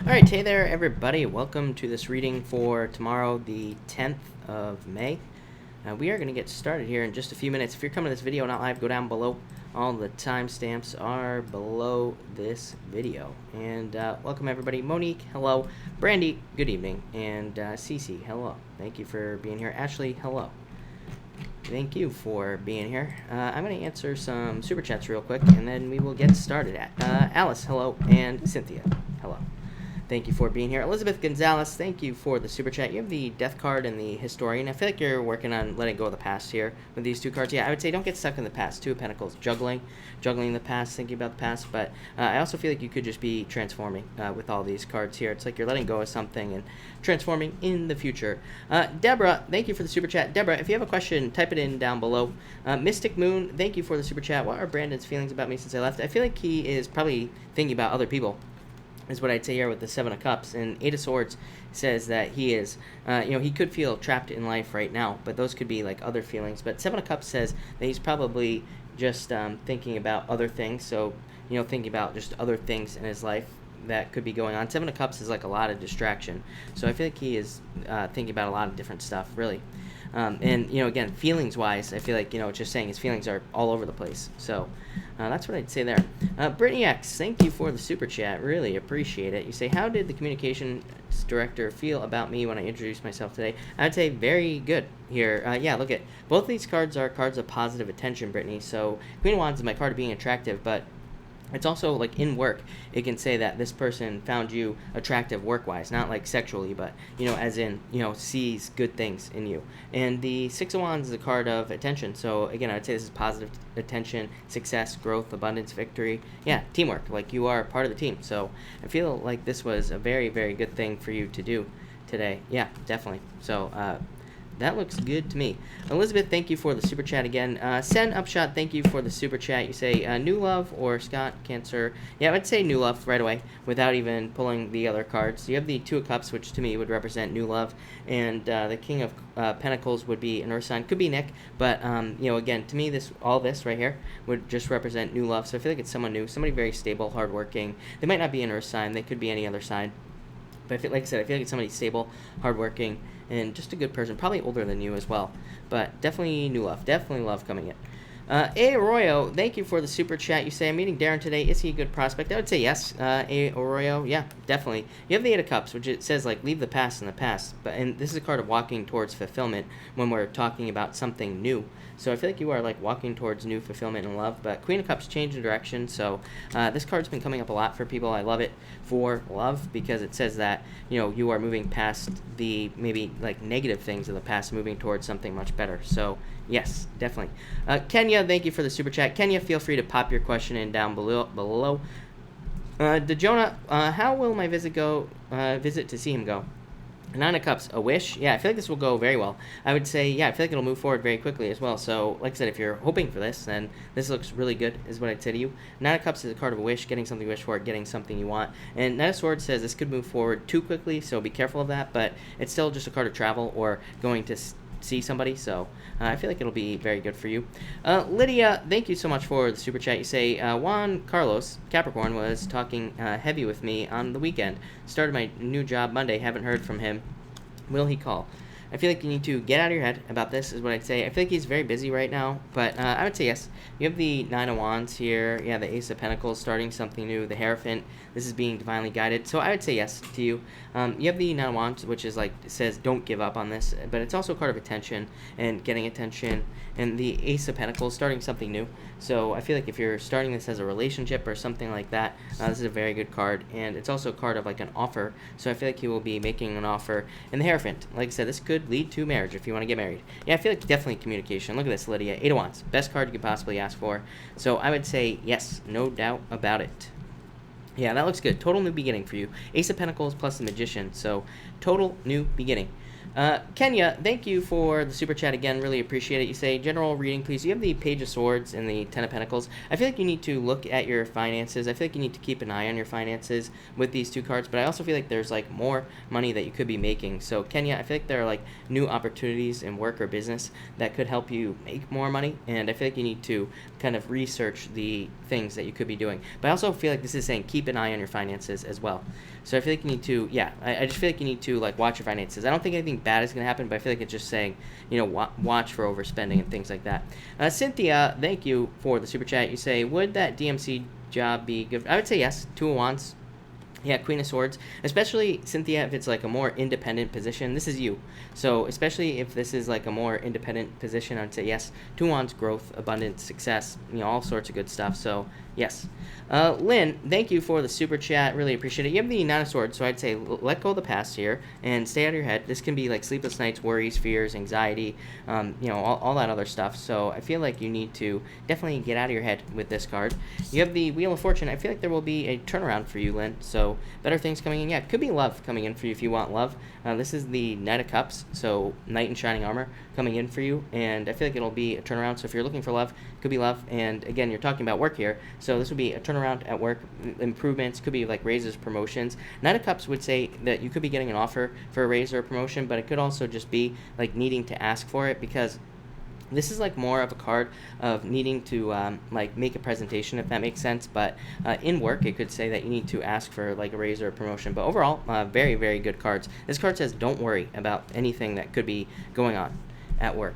Alright, hey there everybody, welcome to this reading for tomorrow, the 10th of May. We are going to get started here in just a few minutes. If you're coming to this video not live, go down below. All the timestamps are below this video. And welcome everybody. Monique, hello. Brandy, good evening. And Cece, hello. Thank you for being here. Ashley, hello. Thank you for being here. I'm going to answer some super chats real quick, and then we will get started. Alice, hello. And Cynthia, hello. Thank you for being here. Elizabeth Gonzalez, thank you for the super chat. You have the Death card and the Historian. I feel like you're working on letting go of the past here with these two cards. Yeah, I would say don't get stuck in the past. Two of Pentacles, juggling the past, thinking about the past. But I also feel like you could just be transforming with all these cards here. It's like you're letting go of something and transforming in the future. Deborah, thank you for the super chat. Deborah, if you have a question, type it in down below. Mystic Moon, thank you for the super chat. What are Brandon's feelings about me since I left? I feel like he is probably thinking about other people, is what I'd say here with the Seven of Cups. And Eight of Swords says that he is, he could feel trapped in life right now, but those could be like other feelings. But Seven of Cups says that he's probably just thinking about other things. So, thinking about just other things in his life that could be going on. Seven of Cups is like a lot of distraction. So I feel like he is thinking about a lot of different stuff, really. And, again, feelings-wise, I feel like, it's just saying his feelings are all over the place. So that's what I'd say there. Brittany X, thank you for the super chat. Really appreciate it. You say, how did the communications director feel about me when I introduced myself today? I'd say very good here. Yeah, look at both of these cards are cards of positive attention, Brittany. So Queen of Wands is my card of being attractive, but it's also like in work, it can say that this person found you attractive work-wise, not like sexually, but, as in, sees good things in you. And the Six of Wands is a card of attention. So again, I'd say this is positive attention, success, growth, abundance, victory. Yeah, teamwork, like you are part of the team. So I feel like this was a very, very good thing for you to do today. Yeah, definitely. So, that looks good to me. Elizabeth, thank you for the super chat again. Sen Upshot, thank you for the super chat. You say new love or Scott Cancer. Yeah, I'd say new love right away without even pulling the other cards. You have the Two of Cups, which to me would represent new love, and the King of Pentacles would be an Earth sign. Could be Nick, but again, to me, all this right here would just represent new love. So I feel like it's someone new, somebody very stable, hardworking. They might not be an Earth sign. They could be any other sign. But like I said, I feel like it's somebody stable, hardworking, and just a good person. Probably older than you as well. But definitely new love. Definitely love coming in. A. Arroyo, thank you for the super chat. You say, I'm meeting Darren today. Is he a good prospect? I would say yes. A. Arroyo, yeah, definitely. You have the Eight of Cups, which it says, like, leave the past in the past. And this is a card of walking towards fulfillment when we're talking about something new. So I feel like you are, like, walking towards new fulfillment and love. But Queen of Cups changed the direction. So this card's been coming up a lot for people. I love it for love because it says that, you are moving past the maybe, like, negative things of the past, moving towards something much better. So, yes, definitely. Kenya, thank you for the super chat. Kenya, feel free to pop your question in down below. DeJonah, how will my visit to see him go? Nine of Cups, a wish. Yeah, I feel like this will go very well. I would say, yeah, I feel like it'll move forward very quickly as well. So, like I said, if you're hoping for this, then this looks really good, is what I'd say to you. Nine of Cups is a card of a wish, getting something you wish for, getting something you want. And Knight of Swords says this could move forward too quickly, so be careful of that. But it's still just a card of travel or going to see somebody, so I feel like it'll be very good for you. Lydia, thank you so much for the super chat. You say, Juan Carlos, Capricorn, was talking heavy with me on the weekend. Started my new job Monday, haven't heard from him. Will he call? I feel like you need to get out of your head about this, is what I'd say. I feel like he's very busy right now, but I would say yes. You have the Nine of Wands here. Yeah, the Ace of Pentacles, starting something new. The Hierophant, this is being divinely guided. So I would say yes to you. You have the Nine of Wands, which is like, says don't give up on this, but it's also a card of attention and getting attention. And the Ace of Pentacles, starting something new. So I feel like if you're starting this as a relationship or something like that, this is a very good card. And it's also a card of like an offer. So I feel like he will be making an offer. And the Hierophant, like I said, this could lead to marriage if you want to get married. Yeah, I feel like definitely communication. Look at this, Lydia. Eight of Wands, best card you could possibly ask for. So I would say yes, no doubt about it. Yeah, that looks good. Total new beginning for you. Ace of Pentacles plus the Magician. So total new beginning. Kenya, thank you for the super chat again. Really appreciate it. You say, general reading, please. You have the Page of Swords and the Ten of Pentacles. I feel like you need to look at your finances. I feel like you need to keep an eye on your finances with these two cards, but I also feel like there's like more money that you could be making. So, Kenya, I feel like there are like new opportunities in work or business that could help you make more money, and I feel like you need to kind of research the things that you could be doing. But I also feel like this is saying keep an eye on your finances as well. So I feel like you need to, I just feel like you need to like watch your finances. I don't think anything bad is going to happen, but I feel like it's just saying, watch for overspending and things like that. Cynthia, thank you for the super chat. You say, would that DMC job be good? I would say yes. Two of Wands. Yeah, Queen of Swords, especially, Cynthia, if it's like a more independent position. This is you. So especially if this is like a more independent position, I'd say yes. Two of Wands, growth, abundance, success, all sorts of good stuff. So yes. Lynn, thank you for the super chat. Really appreciate it. You have the Nine of Swords, so I'd say let go of the past here and stay out of your head. This can be like sleepless nights, worries, fears, anxiety, all that other stuff. So I feel like you need to definitely get out of your head with this card. You have the Wheel of Fortune. I feel like there will be a turnaround for you, Lynn. So better things coming in. Yeah, it could be love coming in for you if you want love. This is the Knight of Cups, so Knight in Shining Armor coming in for you, and I feel like it'll be a turnaround. So if you're looking for love, it could be love. And again, you're talking about work here, so this would be a turnaround at work, improvements, could be like raises, promotions. Knight of Cups would say that you could be getting an offer for a raise or a promotion, but it could also just be like needing to ask for it, because this is like more of a card of needing to like make a presentation, if that makes sense. But in work, it could say that you need to ask for like a raise or a promotion. But overall, very, very good cards. This card says don't worry about anything that could be going on at work.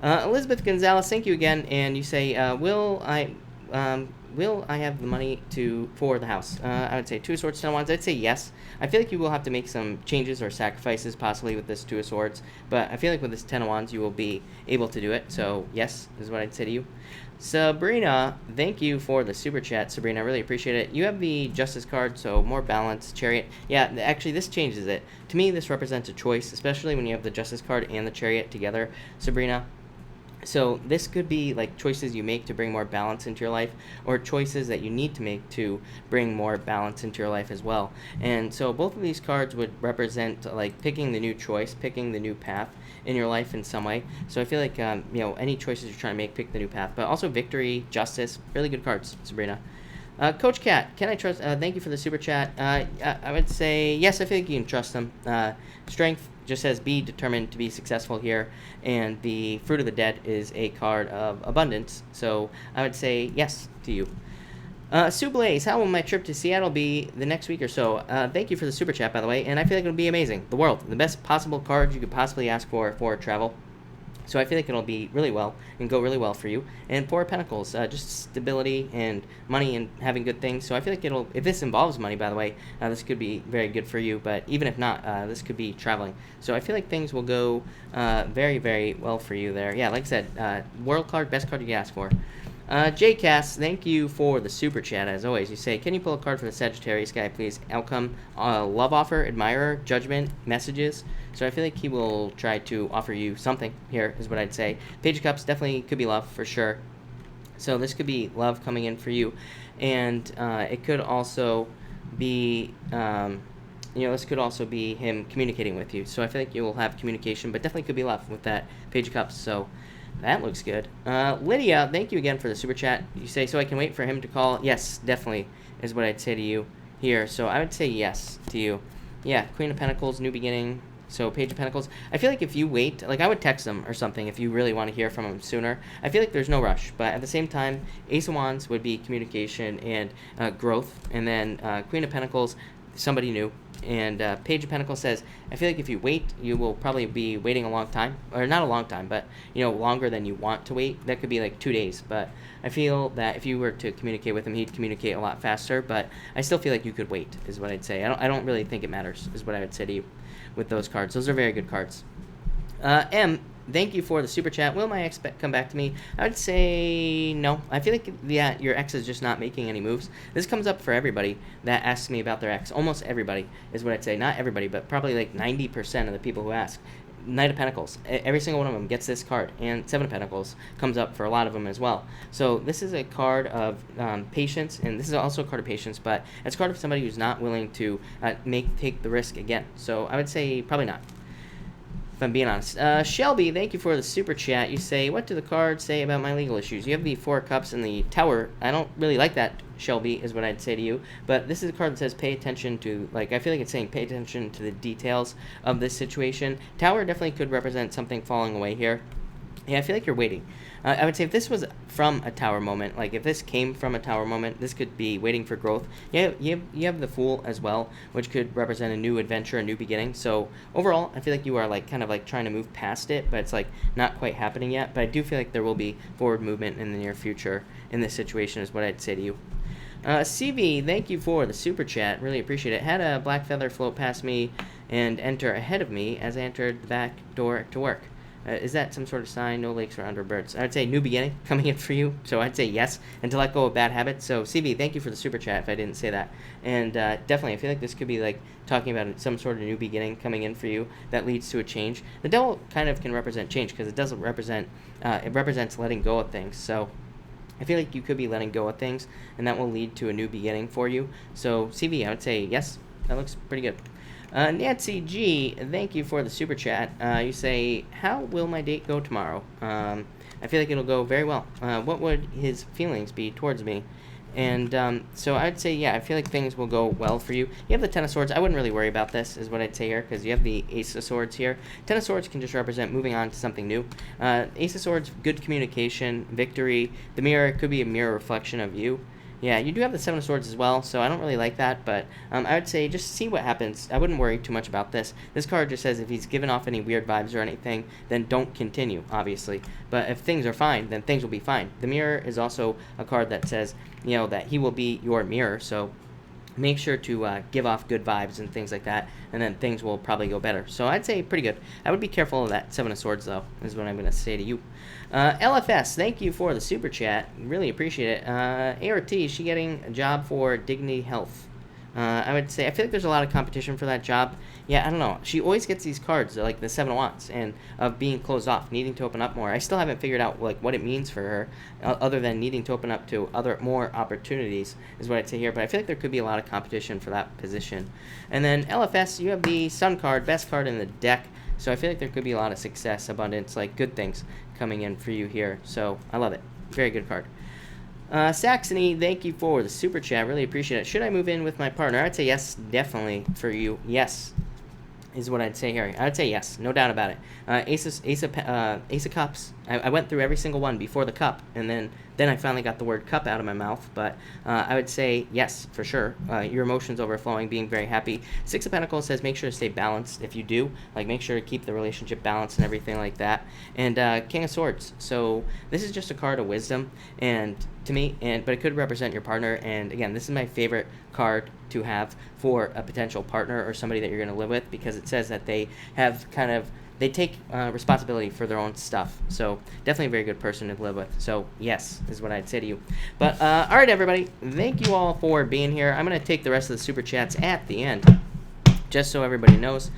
Elizabeth Gonzalez, thank you again. And you say, will I have the money for the house? I would say Two of Swords, Ten of Wands. I'd say yes. I feel like you will have to make some changes or sacrifices possibly with this Two of Swords, but I feel like with this Ten of Wands you will be able to do it. So yes is what I'd say to you. Sabrina, thank you for the super chat. Sabrina, I really appreciate it. You have the Justice card, so more balance, Chariot. Yeah, actually this changes it. To me, this represents a choice, especially when you have the Justice card and the Chariot together, Sabrina. So this could be like choices you make to bring more balance into your life, or choices that you need to make to bring more balance into your life as well. And so both of these cards would represent like picking the new choice, picking the new path in your life in some way. So I feel like, any choices you're trying to make, pick the new path. But also victory, justice, really good cards, Sabrina. Coach Cat, can I trust? Thank you for the super chat. I would say yes. I feel like you can trust them. Strength just says be determined to be successful here, and the Fruit of the Dead is a card of abundance. So I would say yes to you. Sue Blaze, how will my trip to Seattle be the next week or so? Thank you for the super chat, by the way, and I feel like it'll be amazing. The world, the best possible card you could possibly ask for travel. So I feel like it'll be really well and go really well for you. And Four of Pentacles, just stability and money and having good things. So I feel like if this involves money, by the way, this could be very good for you. But even if not, this could be traveling. So I feel like things will go very, very well for you there. Yeah, like I said, world card, best card you can ask for. JCass, thank you for the super chat. As always, you say, can you pull a card for the Sagittarius guy, please? Outcome, love offer, admirer, judgment, messages. So I feel like he will try to offer you something here, is what I'd say. Page of Cups definitely could be love, for sure. So this could be love coming in for you. And it could also be, this could also be him communicating with you. So I feel like you will have communication, but definitely could be love with that Page of Cups. So that looks good. Lydia, thank you again for the super chat. You say, so I can wait for him to call? Yes, definitely, is what I'd say to you here. So I would say yes to you. Yeah, Queen of Pentacles, new beginning. So Page of Pentacles. I feel like if you wait, like I would text him or something if you really want to hear from him sooner. I feel like there's no rush. But at the same time, Ace of Wands would be communication and growth. And then Queen of Pentacles, somebody new. And Page of Pentacles says, I feel like if you wait, you will probably be waiting a long time. Or not a long time, but, longer than you want to wait. That could be like 2 days. But I feel that if you were to communicate with him, he'd communicate a lot faster. But I still feel like you could wait, is what I'd say. I don't really think it matters, is what I would say to you with those cards. Those are very good cards. M, thank you for the super chat. Will my ex come back to me? I would say no. I feel like, your ex is just not making any moves. This comes up for everybody that asks me about their ex. Almost everybody is what I'd say. Not everybody, but probably like 90% of the people who ask. Knight of Pentacles. Every single one of them gets this card. And Seven of Pentacles comes up for a lot of them as well. So this is a card of patience, and this is also a card of patience, but it's a card of somebody who's not willing to take the risk again. So I would say probably not. if I'm being honest. Shelby, thank you for the super chat. You say, what do the cards say about my legal issues? You have the Four of Cups and the Tower. I don't really like that, Shelby, is what I'd say to you. But this is a card that says pay attention to, like, I feel like it's saying pay attention to the details of this situation. Tower definitely could represent something falling away here. Yeah, I feel like you're waiting. I would say if this was from a Tower moment, like if this came from a Tower moment, this could be waiting for growth. You have the Fool as well, which could represent a new adventure, a new beginning. So overall, I feel like you are like kind of like trying to move past it, but it's like not quite happening yet. But I do feel like there will be forward movement in the near future in this situation is what I'd say to you. CV, thank you for the super chat. Really appreciate it. Had a black feather float past me and enter ahead of me as I entered the back door to work. Is that some sort of sign? No lakes or underbirds. I'd say new beginning coming in for you. So I'd say yes. And to let go of bad habits. So CV, thank you for the super chat if I didn't say that. And definitely, I feel like this could be like talking about some sort of new beginning coming in for you that leads to a change. The devil kind of can represent change because it doesn't represent, it represents letting go of things. So I feel like you could be letting go of things and that will lead to a new beginning for you. So CV, I would say yes. That looks pretty good. Nancy G, thank you for the super chat. You say, how will my date go tomorrow? I feel like it'll go very well. What would his feelings be towards me? And so I'd say, yeah, I feel like things will go well for you. You have the Ten of Swords. I wouldn't really worry about this, is what I'd say here, because you have the Ace of Swords here. Ten of Swords can just represent moving on to something new. Ace of Swords, good communication, victory. The mirror could be a mirror reflection of you. Yeah, you do have the Seven of Swords as well, so I don't really like that, but I would say just see what happens. I wouldn't worry too much about this. This card just says if he's giving off any weird vibes or anything, then don't continue, obviously. But if things are fine, then things will be fine. The mirror is also a card that says, you know, that he will be your mirror, so make sure to give off good vibes and things like that, and then things will probably go better. So I'd say pretty good. I would be careful of that Seven of Swords, though, is what I'm going to say to you. LFS, thank you for the super chat. Really appreciate it. ART, is she getting a job for Dignity Health? I would say, I feel like there's a lot of competition for that job. Yeah, I don't know. She always gets these cards, like the Seven of Wands, and of being closed off, needing to open up more. I still haven't figured out like what it means for her, other than needing to open up to more opportunities, is what I'd say here. But I feel like there could be a lot of competition for that position. And then LFS, you have the Sun card, best card in the deck. So I feel like there could be a lot of success, abundance, like good things coming in for you here. So I love it. Very good card. Saxony, thank you for the super chat. Really appreciate it. Should I move in with my partner? I'd say yes, definitely for you. Yes, is what I'd say here. I'd say yes, no doubt about it. Ace of Cups. I went through every single one before the cup, and then I finally got the word cup out of my mouth. But I would say yes, for sure. Your emotions overflowing, being very happy. Six of Pentacles says make sure to stay balanced. If you do, like make sure to keep the relationship balanced and everything like that. And King of Swords. So this is just a card of wisdom, and to me, but it could represent your partner. And again, this is my favorite card to have for a potential partner or somebody that you're going to live with, because it says that they have they take responsibility for their own stuff. So definitely a very good person to live with. So yes, is what I'd say to you. But all right, everybody, thank you all for being here. I'm going to take the rest of the super chats at the end, just so everybody knows.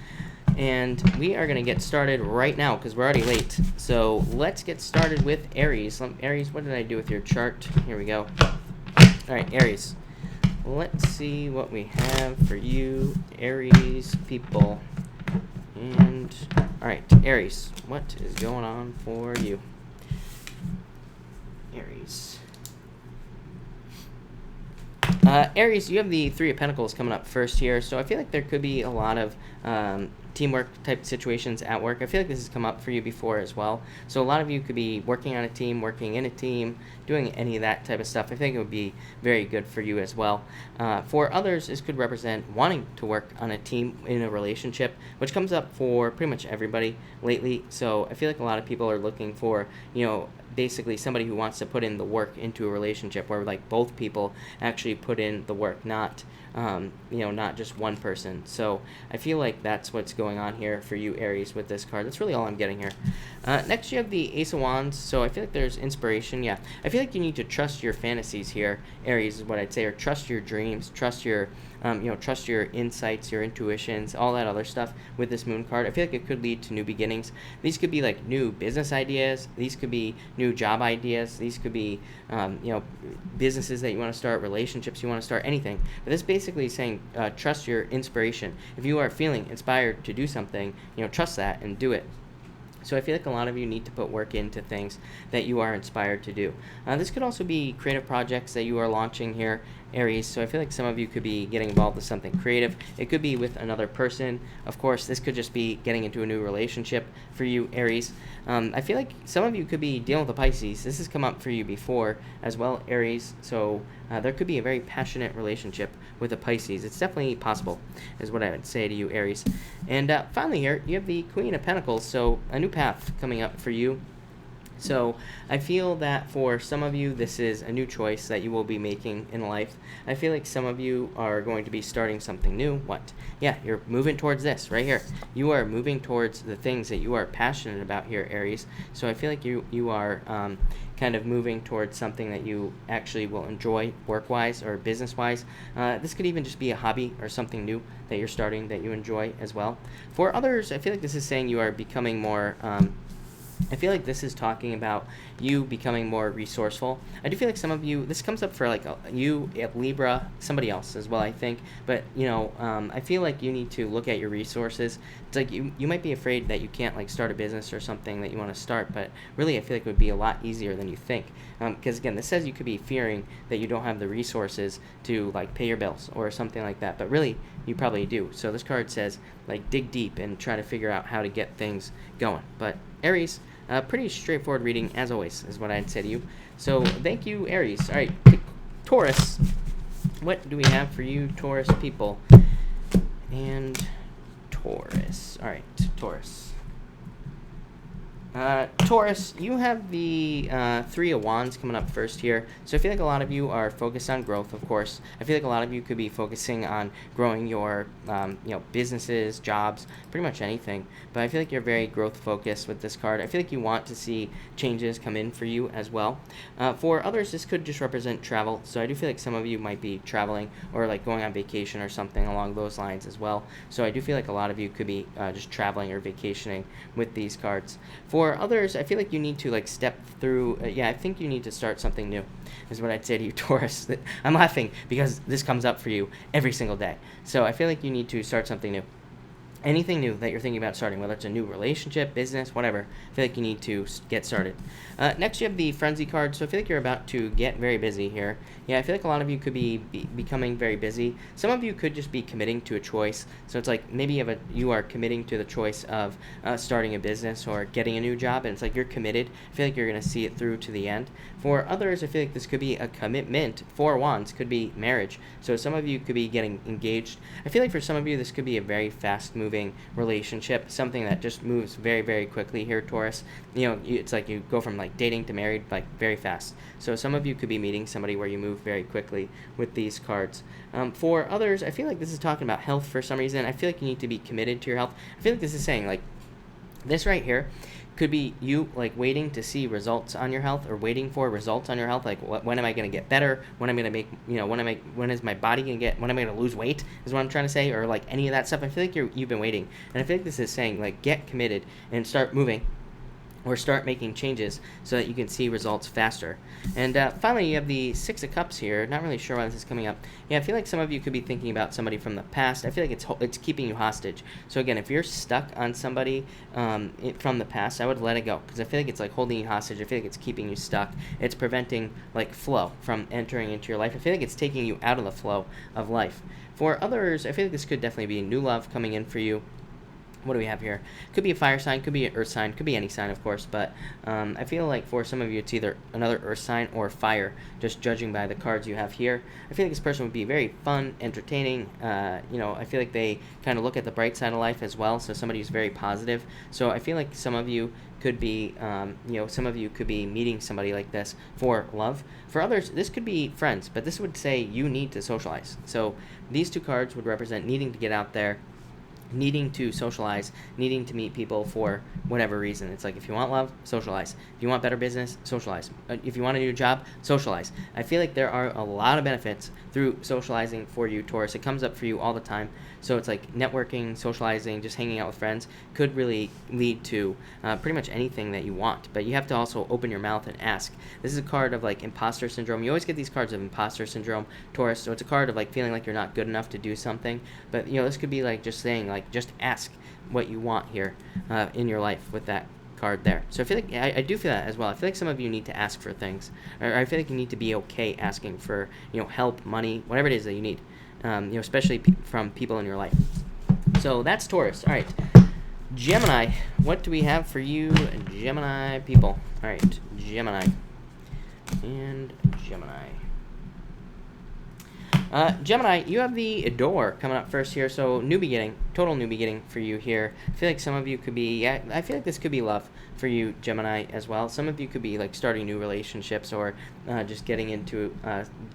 And we are going to get started right now because we're already late. So let's get started with Aries. Aries, what did I do with your chart? Here we go. All right, Aries. Let's see what we have for you, Aries people. And, all right, Aries, what is going on for you? Aries. Aries, you have the Three of Pentacles coming up first here, so I feel like there could be a lot of teamwork type situations at work. I feel like this has come up for you before as well. So a lot of you could be working on a team, working in a team, doing any of that type of stuff. I think it would be very good for you as well. For others, this could represent wanting to work on a team in a relationship, which comes up for pretty much everybody lately. So I feel like a lot of people are looking for, you know, basically somebody who wants to put in the work into a relationship where like both people actually put in the work, not you know, not just one person. So I feel like that's what's going on here for you, Aries, with this card. That's really all I'm getting here. Next, you have the Ace of Wands. So I feel like there's inspiration. Yeah, I feel like you need to trust your fantasies here, Aries, is what I'd say, or trust your dreams, trust your trust your insights, your intuitions, all that other stuff with this moon card. I feel like it could lead to new beginnings. These could be like new business ideas. These could be new job ideas. These could be, businesses that you want to start, relationships you want to start, anything. But this basically is saying trust your inspiration. If you are feeling inspired to do something, trust that and do it. So I feel like a lot of you need to put work into things that you are inspired to do. This could also be creative projects that you are launching here, Aries. So I feel like some of you could be getting involved with something creative. It could be with another person. Of course, this could just be getting into a new relationship for you, Aries. I feel like some of you could be dealing with a Pisces. This has come up for you before as well, Aries. So there could be a very passionate relationship with a Pisces. It's definitely possible, is what I would say to you, Aries. And finally here, you have the Queen of Pentacles. So a new path coming up for you. So I feel that for some of you, this is a new choice that you will be making in life. I feel like some of you are going to be starting something new. What? Yeah, you're moving towards this right here. You are moving towards the things that you are passionate about here, Aries. So I feel like you are kind of moving towards something that you actually will enjoy work-wise or business-wise. This could even just be a hobby or something new that you're starting that you enjoy as well. For others, I feel like this is saying you are becoming more... I feel like this is talking about you becoming more resourceful. I do feel like some of you, this comes up for like you at Libra, somebody else as well, I think. But, I feel like you need to look at your resources. It's like you might be afraid that you can't like start a business or something that you want to start, but really I feel like it would be a lot easier than you think. Because again, this says you could be fearing that you don't have the resources to like pay your bills or something like that, but really you probably do. So this card says like dig deep and try to figure out how to get things going. But Aries, pretty straightforward reading as always is what I'd say to you. So thank you, Aries. All right, Taurus. What do we have for you, Taurus people? And Taurus. All right, Taurus. Taurus, you have the Three of Wands coming up first here. So I feel like a lot of you are focused on growth, of course. I feel like a lot of you could be focusing on growing your, businesses, jobs, pretty much anything. But I feel like you're very growth focused with this card. I feel like you want to see changes come in for you as well. For others, this could just represent travel. So I do feel like some of you might be traveling or like going on vacation or something along those lines as well. So I do feel like a lot of you could be just traveling or vacationing with these cards. For others, I feel like you need to like step through. I think you need to start something new, is what I'd say to you, Taurus. I'm laughing because this comes up for you every single day. So I feel like you need to start something new. Anything new that you're thinking about starting, whether it's a new relationship, business, whatever, I feel like you need to get started. Next, you have the Frenzy card. So I feel like you're about to get very busy here. Yeah, I feel like a lot of you could be becoming very busy. Some of you could just be committing to a choice. So it's like maybe you are committing to the choice of starting a business or getting a new job, and it's like you're committed. I feel like you're going to see it through to the end. For others, I feel like this could be a commitment. Four of Wands could be marriage. So some of you could be getting engaged. I feel like for some of you, this could be a very fast-moving relationship, something that just moves very, very quickly here, Taurus. It's like you go from like dating to married like very fast. So some of you could be meeting somebody where you move very quickly with these cards. For others, I feel like this is talking about health for some reason. I feel like you need to be committed to your health. I feel like this is saying like this right here could be you like waiting to see results on your health or waiting for results on your health. Like when am I going to get better? When am I going to make, when is my body going to get, when am I going to lose weight is what I'm trying to say, or like any of that stuff. I feel like you've been waiting. And I feel like this is saying like get committed and start moving or start making changes so that you can see results faster. And finally, you have the Six of Cups here. Not really sure why this is coming up. Yeah, I feel like some of you could be thinking about somebody from the past. I feel like it's keeping you hostage. So again, if you're stuck on somebody from the past, I would let it go, because I feel like it's like holding you hostage. I feel like it's keeping you stuck. It's preventing like flow from entering into your life. I feel like it's taking you out of the flow of life. For others, I feel like this could definitely be new love coming in for you. What do we have here? Could be a fire sign, could be an earth sign, could be any sign, of course, but I feel like for some of you it's either another earth sign or fire, just judging by the cards you have here. I feel like this person would be very fun, entertaining. I feel like they kind of look at the bright side of life as well, so somebody who's very positive. So I feel like some of you could be, meeting somebody like this for love. For others, this could be friends, but this would say you need to socialize. So these two cards would represent needing to get out there needing to socialize, needing to meet people for whatever reason. It's like if you want love, socialize. If you want better business, socialize. If you want a new job, socialize. I feel like there are a lot of benefits through socializing for you, Taurus. It comes up for you all the time. So it's like networking, socializing, just hanging out with friends could really lead to pretty much anything that you want. But you have to also open your mouth and ask. This is a card of like imposter syndrome. You always get these cards of imposter syndrome, Taurus. So it's a card of like feeling like you're not good enough to do something. But this could be like just saying like just ask what you want here in your life with that card there. So I feel like I do feel that as well. I feel like some of you need to ask for things, or I feel like you need to be okay asking for help, money, whatever it is that you need. Especially from people in your life. So that's Taurus. All right, Gemini. What do we have for you, Gemini people? All right, Gemini and Gemini. Gemini, you have the door coming up first here, so new beginning, total new beginning for you here. I feel like some of you could be, I feel like this could be love for you, Gemini, as well. Some of you could be like starting new relationships or just getting into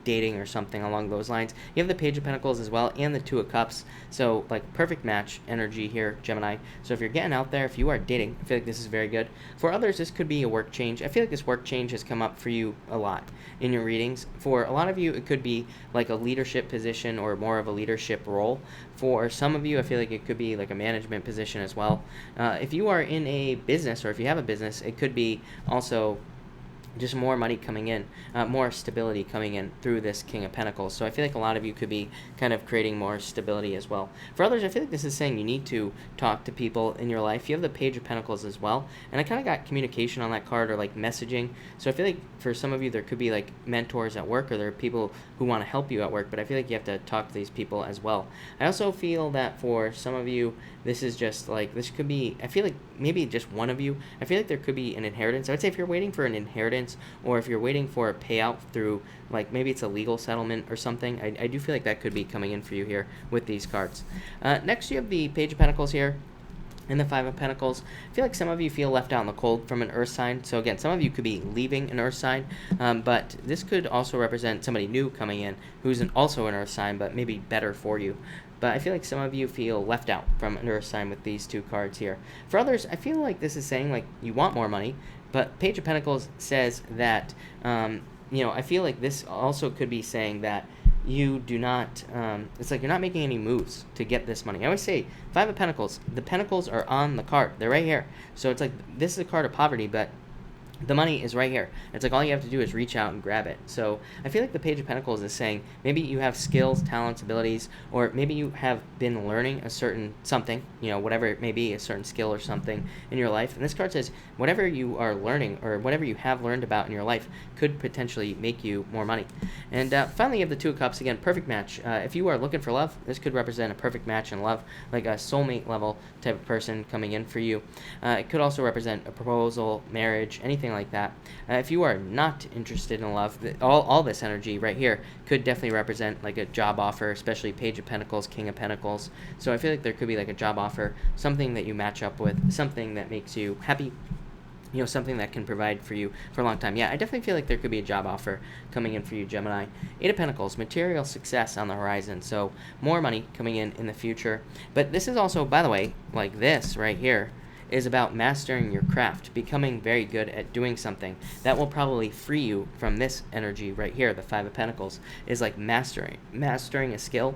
dating or something along those lines. You have the Page of Pentacles as well and the Two of Cups, so like perfect match energy here, Gemini. So if you're getting out there, if you are dating, I feel like this is very good. For others, this could be a work change. I feel like this work change has come up for you a lot in your readings. For a lot of you, it could be like a leadership position or more of a leadership role. For some of you, I feel like it could be like a management position as well. If you are in a business or if you have a business, it could be also just more money coming in, more stability coming in through this King of Pentacles. So I feel like a lot of you could be kind of creating more stability as well. For others, I feel like this is saying you need to talk to people in your life. You have the Page of Pentacles as well, and I kind of got communication on that card, or like messaging. So I feel like for some of you, there could be like mentors at work, or there are people who want to help you at work, but I feel like you have to talk to these people as well. I also feel that for some of you, this is just like, this could be, I feel like maybe just one of you, I feel like there could be an inheritance. I would say if you're waiting for an inheritance, or if you're waiting for a payout through, like maybe it's a legal settlement or something, I do feel like that could be coming in for you here with these cards. Next, you have the Page of Pentacles here and the Five of Pentacles. I feel like some of you feel left out in the cold from an earth sign. So again, some of you could be leaving an earth sign, but this could also represent somebody new coming in who's also an earth sign, but maybe better for you. But I feel like some of you feel left out from an earth sign with these two cards here. For others, I feel like this is saying like you want more money, but Page of Pentacles says that, I feel like this also could be saying that you do not, it's like you're not making any moves to get this money. I always say, Five of Pentacles, the Pentacles are on the card. They're right here. So it's like, this is a card of poverty, but the money is right here. It's like all you have to do is reach out and grab it. So I feel like the Page of Pentacles is saying maybe you have skills, talents, abilities, or maybe you have been learning a certain something, whatever it may be, a certain skill or something in your life. And this card says whatever you are learning or whatever you have learned about in your life could potentially make you more money. And finally, you have the Two of Cups. Again, perfect match. If you are looking for love, this could represent a perfect match in love, like a soulmate level type of person coming in for you. It could also represent a proposal, marriage, anything like that. If you are not interested in love, all this energy right here could definitely represent like a job offer, especially Page of Pentacles, King of Pentacles. So I feel like there could be like a job offer, something that you match up with, something that makes you happy, something that can provide for you for a long time. Yeah, I definitely feel like there could be a job offer coming in for you, Gemini. Eight of Pentacles, material success on the horizon, so more money coming in the future. But this is also, by the way, like this right here, is about mastering your craft, becoming very good at doing something. That will probably free you from this energy right here, the Five of Pentacles, is like mastering a skill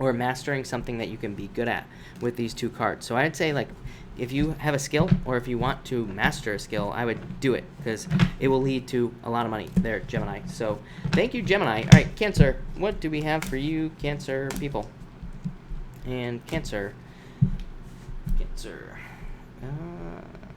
or mastering something that you can be good at with these two cards. So I'd say like, if you have a skill or if you want to master a skill, I would do it because it will lead to a lot of money there, Gemini. So thank you, Gemini. All right, Cancer, what do we have for you, Cancer people? And Cancer.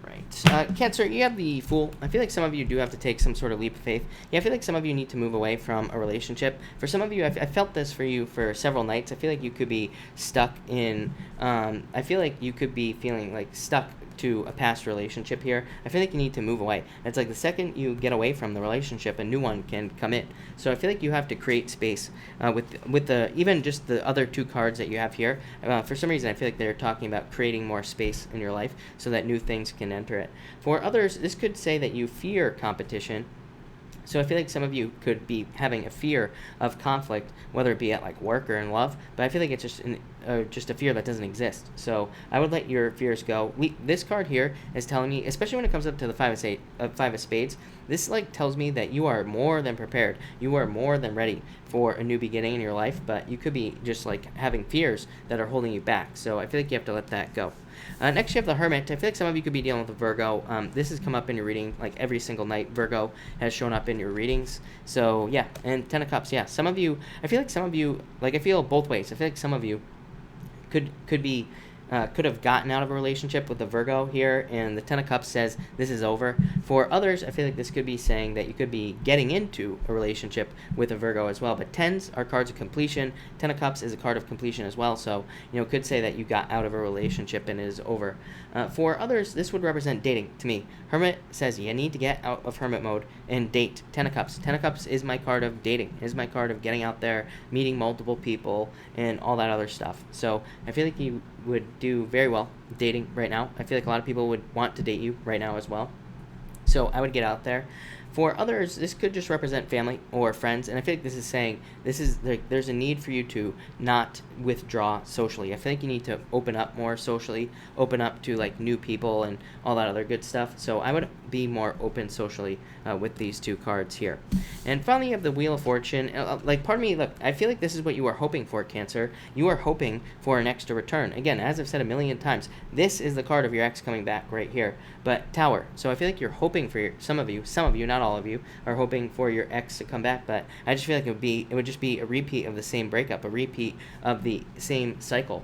Right. Cancer, you have the Fool. I feel like some of you do have to take some sort of leap of faith. Yeah, I feel like some of you need to move away from a relationship. For some of you, I felt this for you for several nights. I feel like you could be stuck in, I feel like you could be feeling like stuck to a past relationship here. I feel like you need to move away. It's like the second you get away from the relationship, a new one can come in. So I feel like you have to create space with the even just the other two cards that you have here. For some reason, I feel like they're talking about creating more space in your life so that new things can enter it. For others, this could say that you fear competition. So I feel like some of you could be having a fear of conflict, whether it be at like work or in love. But I feel like it's just a fear that doesn't exist. So I would let your fears go. This card here is telling me, especially when it comes up to the five of spades, this like tells me that you are more than prepared. You are more than ready for a new beginning in your life. But you could be just like having fears that are holding you back. So I feel like you have to let that go. Next, you have the Hermit. I feel like some of you could be dealing with a Virgo. This has come up in your reading like every single night. Virgo has shown up in your readings. So, yeah. And Ten of Cups, yeah. Some of you, I feel like some of you, like I feel both ways. I feel like some of you could have gotten out of a relationship with the Virgo here, and the Ten of Cups says this is over. For others, I feel like this could be saying that you could be getting into a relationship with a Virgo as well. But tens are cards of completion. Ten of Cups is a card of completion as well, so could say that you got out of a relationship and it is over. For others, this would represent dating to me. Hermit says you need to get out of hermit mode and date. Ten of Cups. Ten of Cups is my card of dating. Is my card of getting out there, meeting multiple people, and all that other stuff. So I feel like you would do very well dating right now. I feel like a lot of people would want to date you right now as well. So I would get out there. For others, this could just represent family or friends, and I feel like this is saying there's a need for you to not withdraw socially. I feel like you need to open up more socially, open up to like new people and all that other good stuff. So I would be more open socially with these two cards here. And finally, you have the Wheel of Fortune. Like, pardon me, look, I feel like this is what you are hoping for, Cancer. You are hoping for an ex to return. Again, as I've said a million times, this is the card of your ex coming back right here. But Tower. So I feel like you're hoping for some of you, not all of you, are hoping for your ex to come back. But I just feel like it would just be a repeat of the same breakup, a repeat of the same cycle.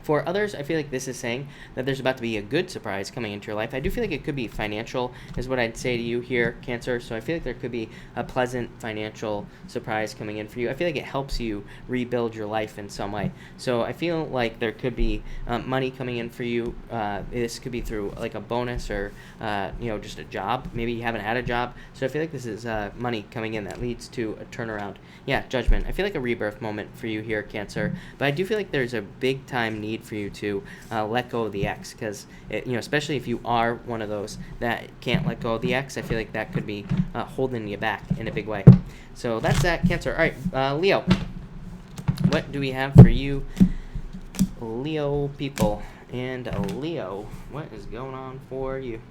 For others, I feel like this is saying that there's about to be a good surprise coming into your life. I do feel like it could be financial, is what I'd say to you here, Cancer. So I feel like there could be a pleasant financial surprise coming in for you. I feel like it helps you rebuild your life in some way. So I feel like there could be money coming in for you. This could be through like a bonus or, just a job. Maybe you haven't had a job. So I feel like this is money coming in that leads to a turnaround. Yeah, Judgment. I feel like a rebirth moment for you here, Cancer. But I do feel like there's a big time need for you to let go of the ex, because especially if you are one of those that can't let go of the ex, I feel like that could be holding you back in a big way. So that's that, Cancer. All right, Leo, what do we have for you, Leo people? And Leo, what is going on for you?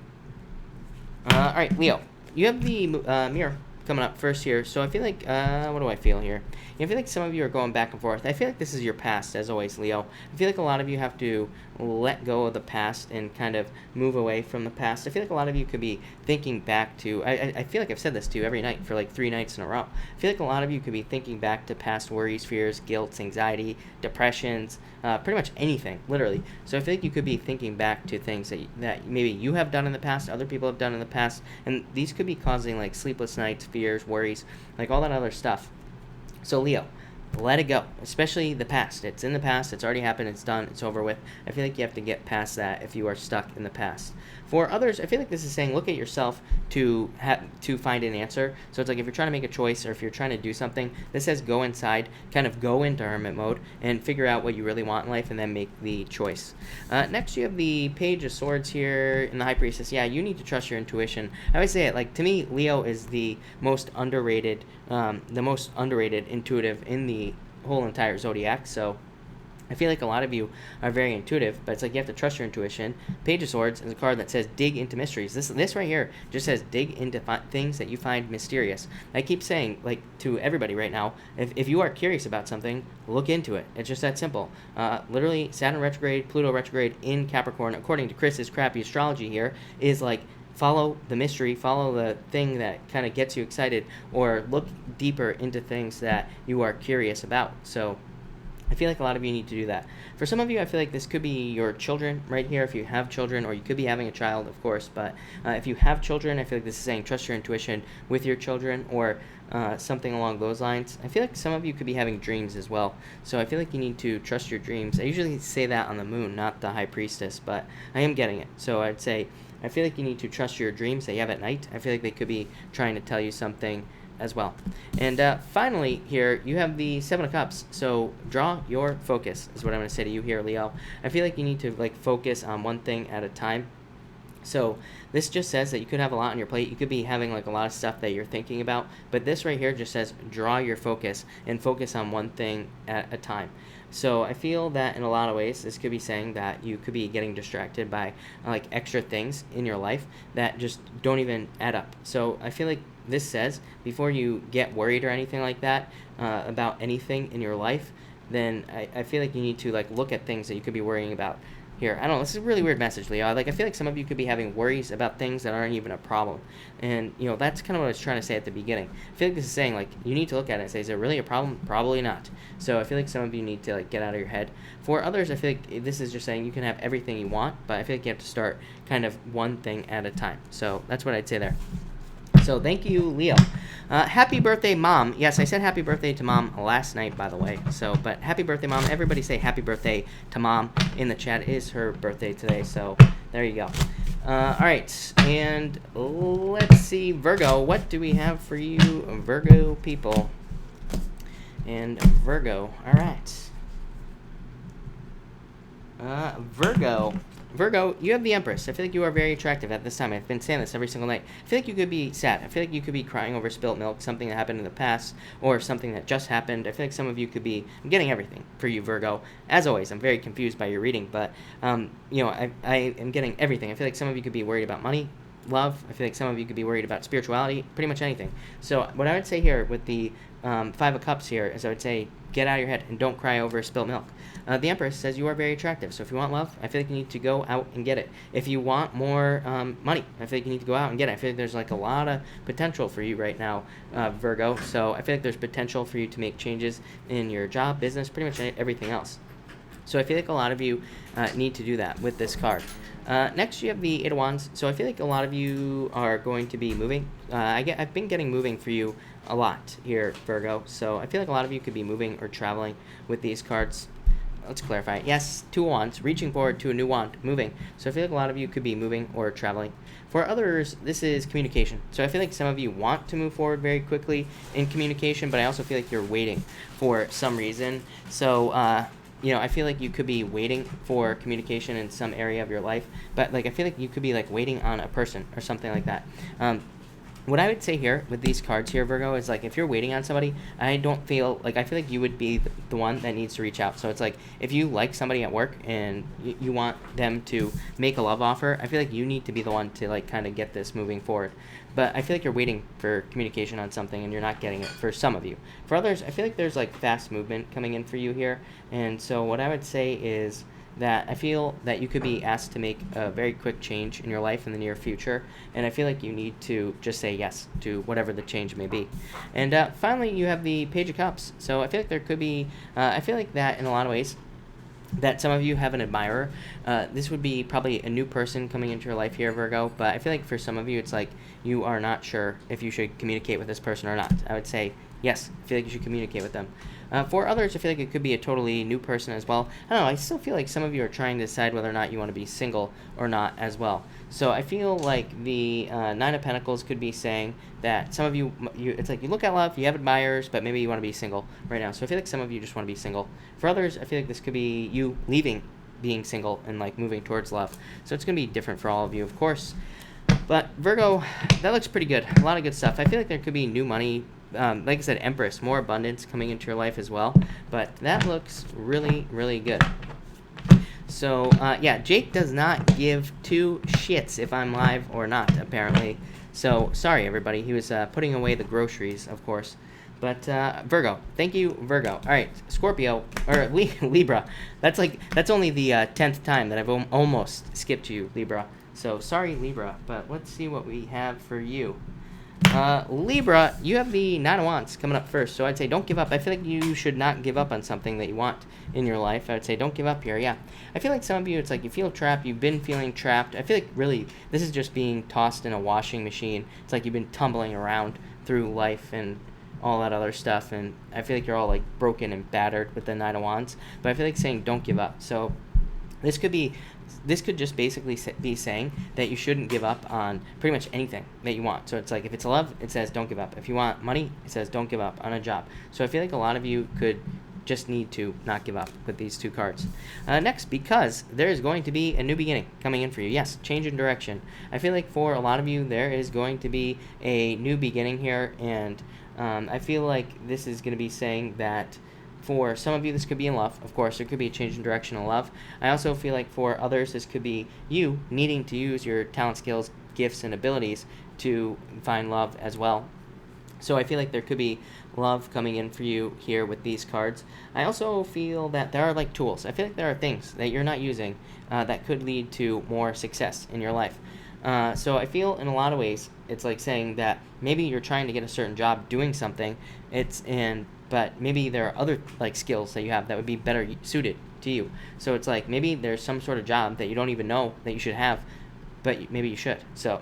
All right, Leo, you have the mirror coming up first here. So I feel like, what do I feel here? I feel like some of you are going back and forth. I feel like this is your past, as always, Leo. I feel like a lot of you have to let go of the past and kind of move away from the past. I feel like a lot of you could be thinking back to, I feel like I've said this to you every night for like 3 nights in a row. I feel like a lot of you could be thinking back to past worries, fears, guilt, anxiety, depressions, pretty much anything, literally. So I feel like you could be thinking back to things that maybe you have done in the past, other people have done in the past, and these could be causing like sleepless nights, fears, worries, like all that other stuff. So Leo, let it go, especially the past. It's in the past. It's already happened. It's done. It's over with. I feel like you have to get past that if you are stuck in the past. For others, I feel like this is saying look at yourself to find an answer. So it's like if you're trying to make a choice or if you're trying to do something, this says go inside, kind of go into hermit mode and figure out what you really want in life and then make the choice. Next, you have the Page of Swords here in the High Priestess. Yeah, you need to trust your intuition. I always say it, like, to me, Leo is the most underrated intuitive in the whole entire zodiac. So I feel like a lot of you are very intuitive, but it's like you have to trust your intuition. Page of Swords is a card that says dig into mysteries. This right here just says dig into things that you find mysterious. I keep saying, like, to everybody right now, if you are curious about something, look into it. It's just that simple. Literally, Saturn retrograde, Pluto retrograde in Capricorn, according to Chris's crappy astrology here, is like follow the mystery, follow the thing that kind of gets you excited, or look deeper into things that you are curious about. So I feel like a lot of you need to do that. For some of you, I feel like this could be your children right here, if you have children, or you could be having a child, of course. But if you have children, I feel like this is saying trust your intuition with your children, or something along those lines. I feel like some of you could be having dreams as well. So I feel like you need to trust your dreams. I usually say that on the moon, not the High Priestess, but I am getting it. So I'd say I feel like you need to trust your dreams that you have at night. I feel like they could be trying to tell you something as well. And finally here, you have the Seven of Cups. So draw your focus is what I'm going to say to you here, Leo. I feel like you need to like focus on one thing at a time. So this just says that you could have a lot on your plate. You could be having like a lot of stuff that you're thinking about. But this right here just says draw your focus and focus on one thing at a time. So I feel that in a lot of ways, this could be saying that you could be getting distracted by like extra things in your life that just don't even add up. So I feel like this says before you get worried or anything like that about anything in your life, then I feel like you need to like look at things that you could be worrying about here. I don't know, this is a really weird message, Leo. Like, I feel like some of you could be having worries about things that aren't even a problem. And, you know, that's kind of what I was trying to say at the beginning. I feel like this is saying, like, you need to look at it and say, is it really a problem? Probably not. So I feel like some of you need to, like, get out of your head. For others, I feel like this is just saying you can have everything you want, but I feel like you have to start kind of one thing at a time. So that's what I'd say there. So thank you, Leo. Happy birthday, Mom. Yes, I said happy birthday to Mom last night, by the way. So, but happy birthday, Mom. Everybody say happy birthday to Mom in the chat. It is her birthday today, so there you go. All right, and let's see, Virgo. What do we have for you, Virgo people? And Virgo, all right. Virgo, you have the Empress. I feel like you are very attractive at this time. I've been saying this every single night. I feel like you could be sad. I feel like you could be crying over spilt milk, something that happened in the past, or something that just happened. I feel like some of you could be... I'm getting everything for you, Virgo. As always, I'm very confused by your reading, but, you know, I am getting everything. I feel like some of you could be worried about money, love. I feel like some of you could be worried about spirituality, pretty much anything. So what I would say here with the Five of Cups here is I would say get out of your head and don't cry over spilled milk. The Empress says you are very attractive, so if you want love, I feel like you need to go out and get it. If you want more money, I feel like you need to go out and get it. I feel like there's like a lot of potential for you right now, Virgo, so I feel like there's potential for you to make changes in your job, business, pretty much everything else. So I feel like a lot of you need to do that with this card. Next, you have the Eight of Wands. So I feel like a lot of you are going to be moving. I've been getting moving for you a lot here, Virgo. So I feel like a lot of you could be moving or traveling with these cards. Let's clarify. Yes, Two of Wands, reaching forward to a new wand, moving. So I feel like a lot of you could be moving or traveling. For others, this is communication. So I feel like some of you want to move forward very quickly in communication, but I also feel like you're waiting for some reason. So, you know, I feel like you could be waiting for communication in some area of your life, but like I feel like you could be like waiting on a person or something like that. What I would say here with these cards here, Virgo, is like if you're waiting on somebody, I feel like you would be the one that needs to reach out. So it's like if you like somebody at work and you want them to make a love offer, I feel like you need to be the one to like kind of get this moving forward. But I feel like you're waiting for communication on something and you're not getting it for some of you. For others, I feel like there's like fast movement coming in for you here. And so what I would say is that I feel that you could be asked to make a very quick change in your life in the near future, and I feel like you need to just say yes to whatever the change may be. And finally, you have the Page of Cups. So I feel like there could be, I feel like that in a lot of ways, that some of you have an admirer. This would be probably a new person coming into your life here, Virgo, but I feel like for some of you, it's like you are not sure if you should communicate with this person or not. I would say yes, I feel like you should communicate with them. For others, I feel like it could be a totally new person as well. I don't know, I still feel like some of you are trying to decide whether or not you want to be single or not as well. So I feel like the Nine of Pentacles could be saying that some of you, it's like you look at love, you have admirers, but maybe you want to be single right now. So I feel like some of you just want to be single. For others, I feel like this could be you leaving being single and like moving towards love. So it's going to be different for all of you, of course. But Virgo, that looks pretty good. A lot of good stuff. I feel like there could be new money. Like I said, Empress, more abundance coming into your life as well. But that looks really, really good. So, yeah, Jake does not give two shits if I'm live or not, apparently. So, sorry, everybody. He was putting away the groceries, of course. But, Virgo. Thank you, Virgo. All right, Scorpio, or Libra. That's only the 10th time that I've almost skipped you, Libra. So, sorry, Libra. But let's see what we have for you. Libra, you have the Nine of Wands coming up first, so I'd say don't give up. I feel like you should not give up on something that you want in your life. I would say don't give up here, yeah. I feel like some of you, it's like you feel trapped, you've been feeling trapped. I feel like really this is just being tossed in a washing machine. It's like you've been tumbling around through life and all that other stuff, and I feel like you're all like broken and battered with the Nine of Wands, but I feel like saying don't give up. So this could just basically be saying that you shouldn't give up on pretty much anything that you want. So it's like if it's love, it says don't give up. If you want money, it says don't give up on a job. So I feel like a lot of you could just need to not give up with these two cards. Next, because there is going to be a new beginning coming in for you. Yes, change in direction. I feel like for a lot of you, there is going to be a new beginning here, and I feel like this is going to be saying that for some of you, this could be in love. Of course, there could be a change in direction in love. I also feel like for others, this could be you needing to use your talent, skills, gifts, and abilities to find love as well. So I feel like there could be love coming in for you here with these cards. I also feel that there are like tools. I feel like there are things that you're not using that could lead to more success in your life. So I feel in a lot of ways, it's like saying that maybe you're trying to get a certain job doing something, but maybe there are other like skills that you have that would be better suited to you. So it's like maybe there's some sort of job that you don't even know that you should have, but maybe you should. So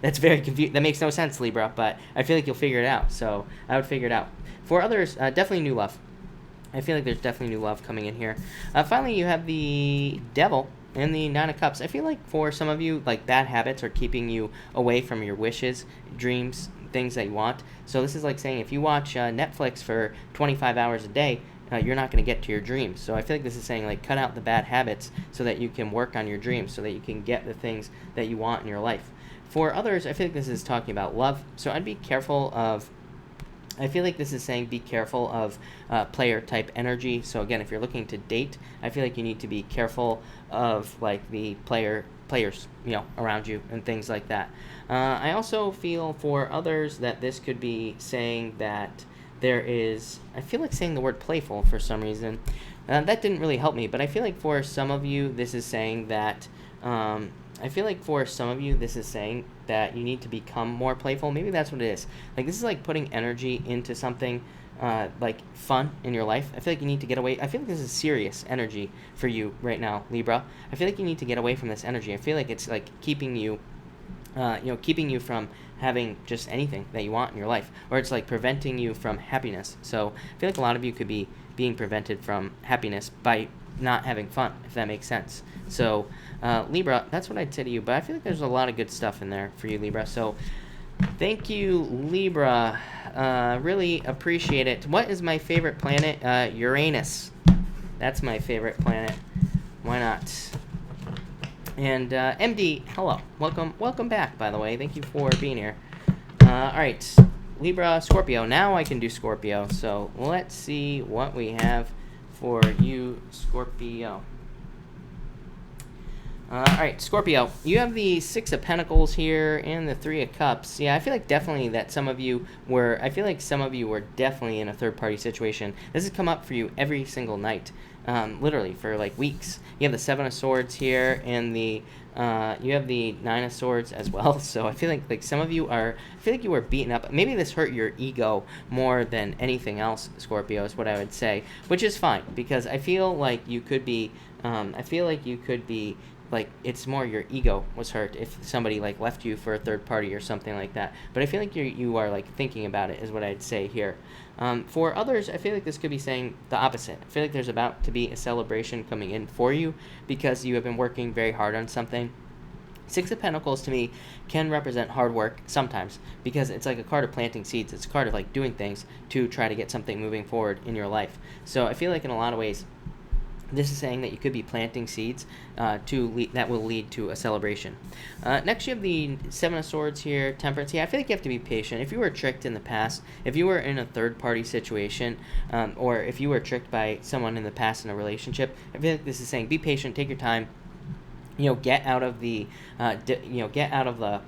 that's very confusing. That makes no sense, Libra, but I feel like you'll figure it out. So I would figure it out. For others, definitely new love. I feel like there's definitely new love coming in here. Finally, you have the Devil and the Nine of Cups. I feel like for some of you, like bad habits are keeping you away from your wishes, dreams, things that you want. So this is like saying if you watch Netflix for 25 hours a day, you're not going to get to your dreams. So I feel like this is saying like cut out the bad habits so that you can work on your dreams, so that you can get the things that you want in your life. For others, I feel like this is talking about love. So I'd be careful of, I feel like this is saying be careful of player type energy. So again, if you're looking to date, I feel like you need to be careful of like the players, around you and things like that. I also feel for others that this could be saying that there is, I feel like saying the word playful for some reason. That didn't really help me, but I feel like for some of you, this is saying that, you need to become more playful. Maybe that's what it is. Like this is like putting energy into something like fun in your life. I feel like you need to get away. I feel like this is serious energy for you right now, Libra. I feel like you need to get away from this energy. I feel like it's like keeping you from having just anything that you want in your life, or it's like preventing you from happiness. So I feel like a lot of you could be being prevented from happiness by not having fun, if that makes sense. So Libra, that's what I'd say to you, but I feel like there's a lot of good stuff in there for you, Libra. So thank you, Libra. Really appreciate it. What is my favorite planet? Uranus. That's my favorite planet. Why not? And MD, hello, welcome back, by the way. Thank you for being here. All right, Libra, Scorpio. Now I can do Scorpio. So let's see what we have for you, Scorpio. All right, Scorpio, you have the Six of Pentacles here and the Three of Cups. Yeah, I feel like definitely that some of you were definitely in a third-party situation. This has come up for you every single night, literally for like weeks. You have the Seven of Swords here, and you have the Nine of Swords as well. So I feel like some of you you were beaten up. Maybe this hurt your ego more than anything else, Scorpio, is what I would say, which is fine, because I feel like you could be, like it's more your ego was hurt if somebody like left you for a third party or something like that. But I feel like you are like thinking about it is what I'd say here. For others, I feel like this could be saying the opposite. I feel like there's about to be a celebration coming in for you because you have been working very hard on something. Six of Pentacles to me can represent hard work sometimes, because it's like a card of planting seeds. It's a card of like doing things to try to get something moving forward in your life. So I feel like in a lot of ways, this is saying that you could be planting seeds that will lead to a celebration. Next, you have the Seven of Swords here, Temperance. Yeah, I feel like you have to be patient. If you were tricked in the past, if you were in a third-party situation, or if you were tricked by someone in the past in a relationship, I feel like this is saying be patient, take your time. Get out of the, the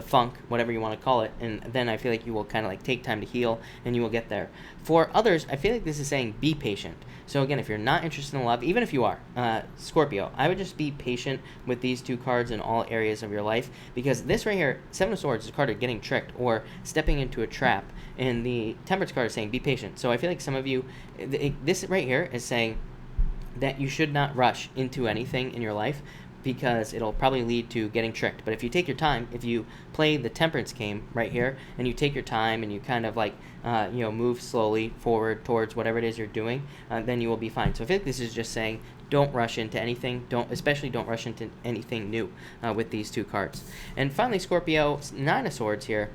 funk, whatever you want to call it, and then I feel like you will kind of like take time to heal, and you will get there. For others, I feel like this is saying be patient. So again, if you're not interested in love, even if you are, Scorpio, I would just be patient with these two cards in all areas of your life, because this right here, Seven of Swords, is a card of getting tricked or stepping into a trap, and the Temperance card is saying be patient. So I feel like some of you, this right here is saying that you should not rush into anything in your life, because it'll probably lead to getting tricked. But if you take your time, if you play the Temperance game right here, and you take your time and you kind of like, move slowly forward towards whatever it is you're doing, then you will be fine. So I feel like this is just saying don't rush into anything. Especially don't rush into anything new with these two cards. And finally, Scorpio, Nine of Swords here.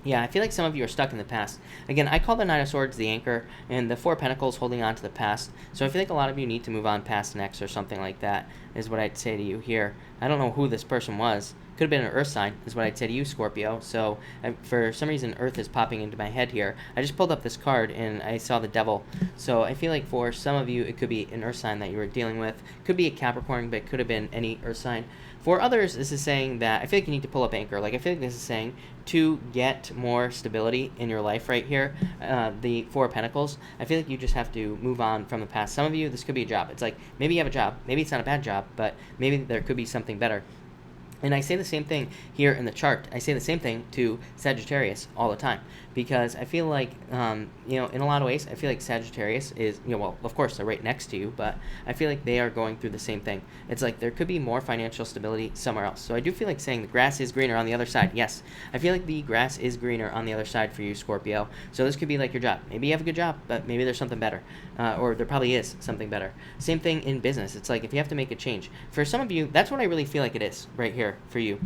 Yeah, I feel like some of you are stuck in the past. Again, I call the Nine of Swords the anchor, and the Four of Pentacles holding on to the past. So I feel like a lot of you need to move on past an ex or something like that, is what I'd say to you here. I don't know who this person was. Could have been an earth sign, is what I'd say to you, Scorpio. So for some reason, earth is popping into my head here. I just pulled up this card, and I saw the devil. So I feel like for some of you, it could be an earth sign that you were dealing with. Could be a Capricorn, but it could have been any earth sign. For others, this is saying that I feel like you need to pull up anchor. Like, I feel like this is saying to get more stability in your life right here, the Four of Pentacles, I feel like you just have to move on from the past. Some of you, this could be a job. It's like, maybe you have a job. Maybe it's not a bad job, but maybe there could be something better. And I say the same thing here in the chart. I say the same thing to Sagittarius all the time, because I feel like, in a lot of ways, I feel like Sagittarius is, well, of course, they're right next to you, but I feel like they are going through the same thing. It's like there could be more financial stability somewhere else. So I do feel like saying the grass is greener on the other side. Yes, I feel like the grass is greener on the other side for you, Scorpio. So this could be like your job. Maybe you have a good job, but maybe there's something better, or there probably is something better. Same thing in business. It's like if you have to make a change. For some of you, that's what I really feel like it is right here for you.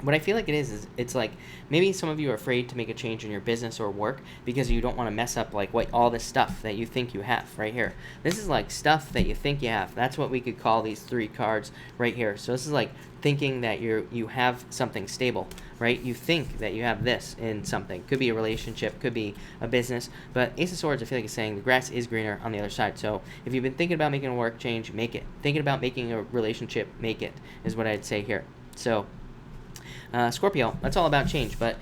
What I feel like it is it's like maybe some of you are afraid to make a change in your business or work because you don't want to mess up like what all this stuff that you think you have right here. This is like stuff that you think you have. That's what we could call these three cards right here. So this is like thinking that you have something stable, right? You think that you have this in something. Could be a relationship, could be a business, but Ace of Swords I feel like is saying the grass is greener on the other side. So if you've been thinking about making a work change, make it. Thinking about making a relationship, make it, is what I'd say here. So Scorpio, that's all about change, but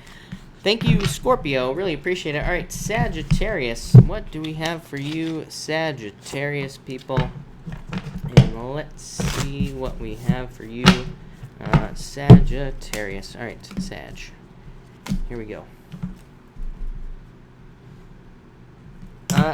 thank you, Scorpio. Really appreciate it. All right, Sagittarius, what do we have for you, Sagittarius people? And let's see what we have for you, Sagittarius. All right, Sag. Here we go.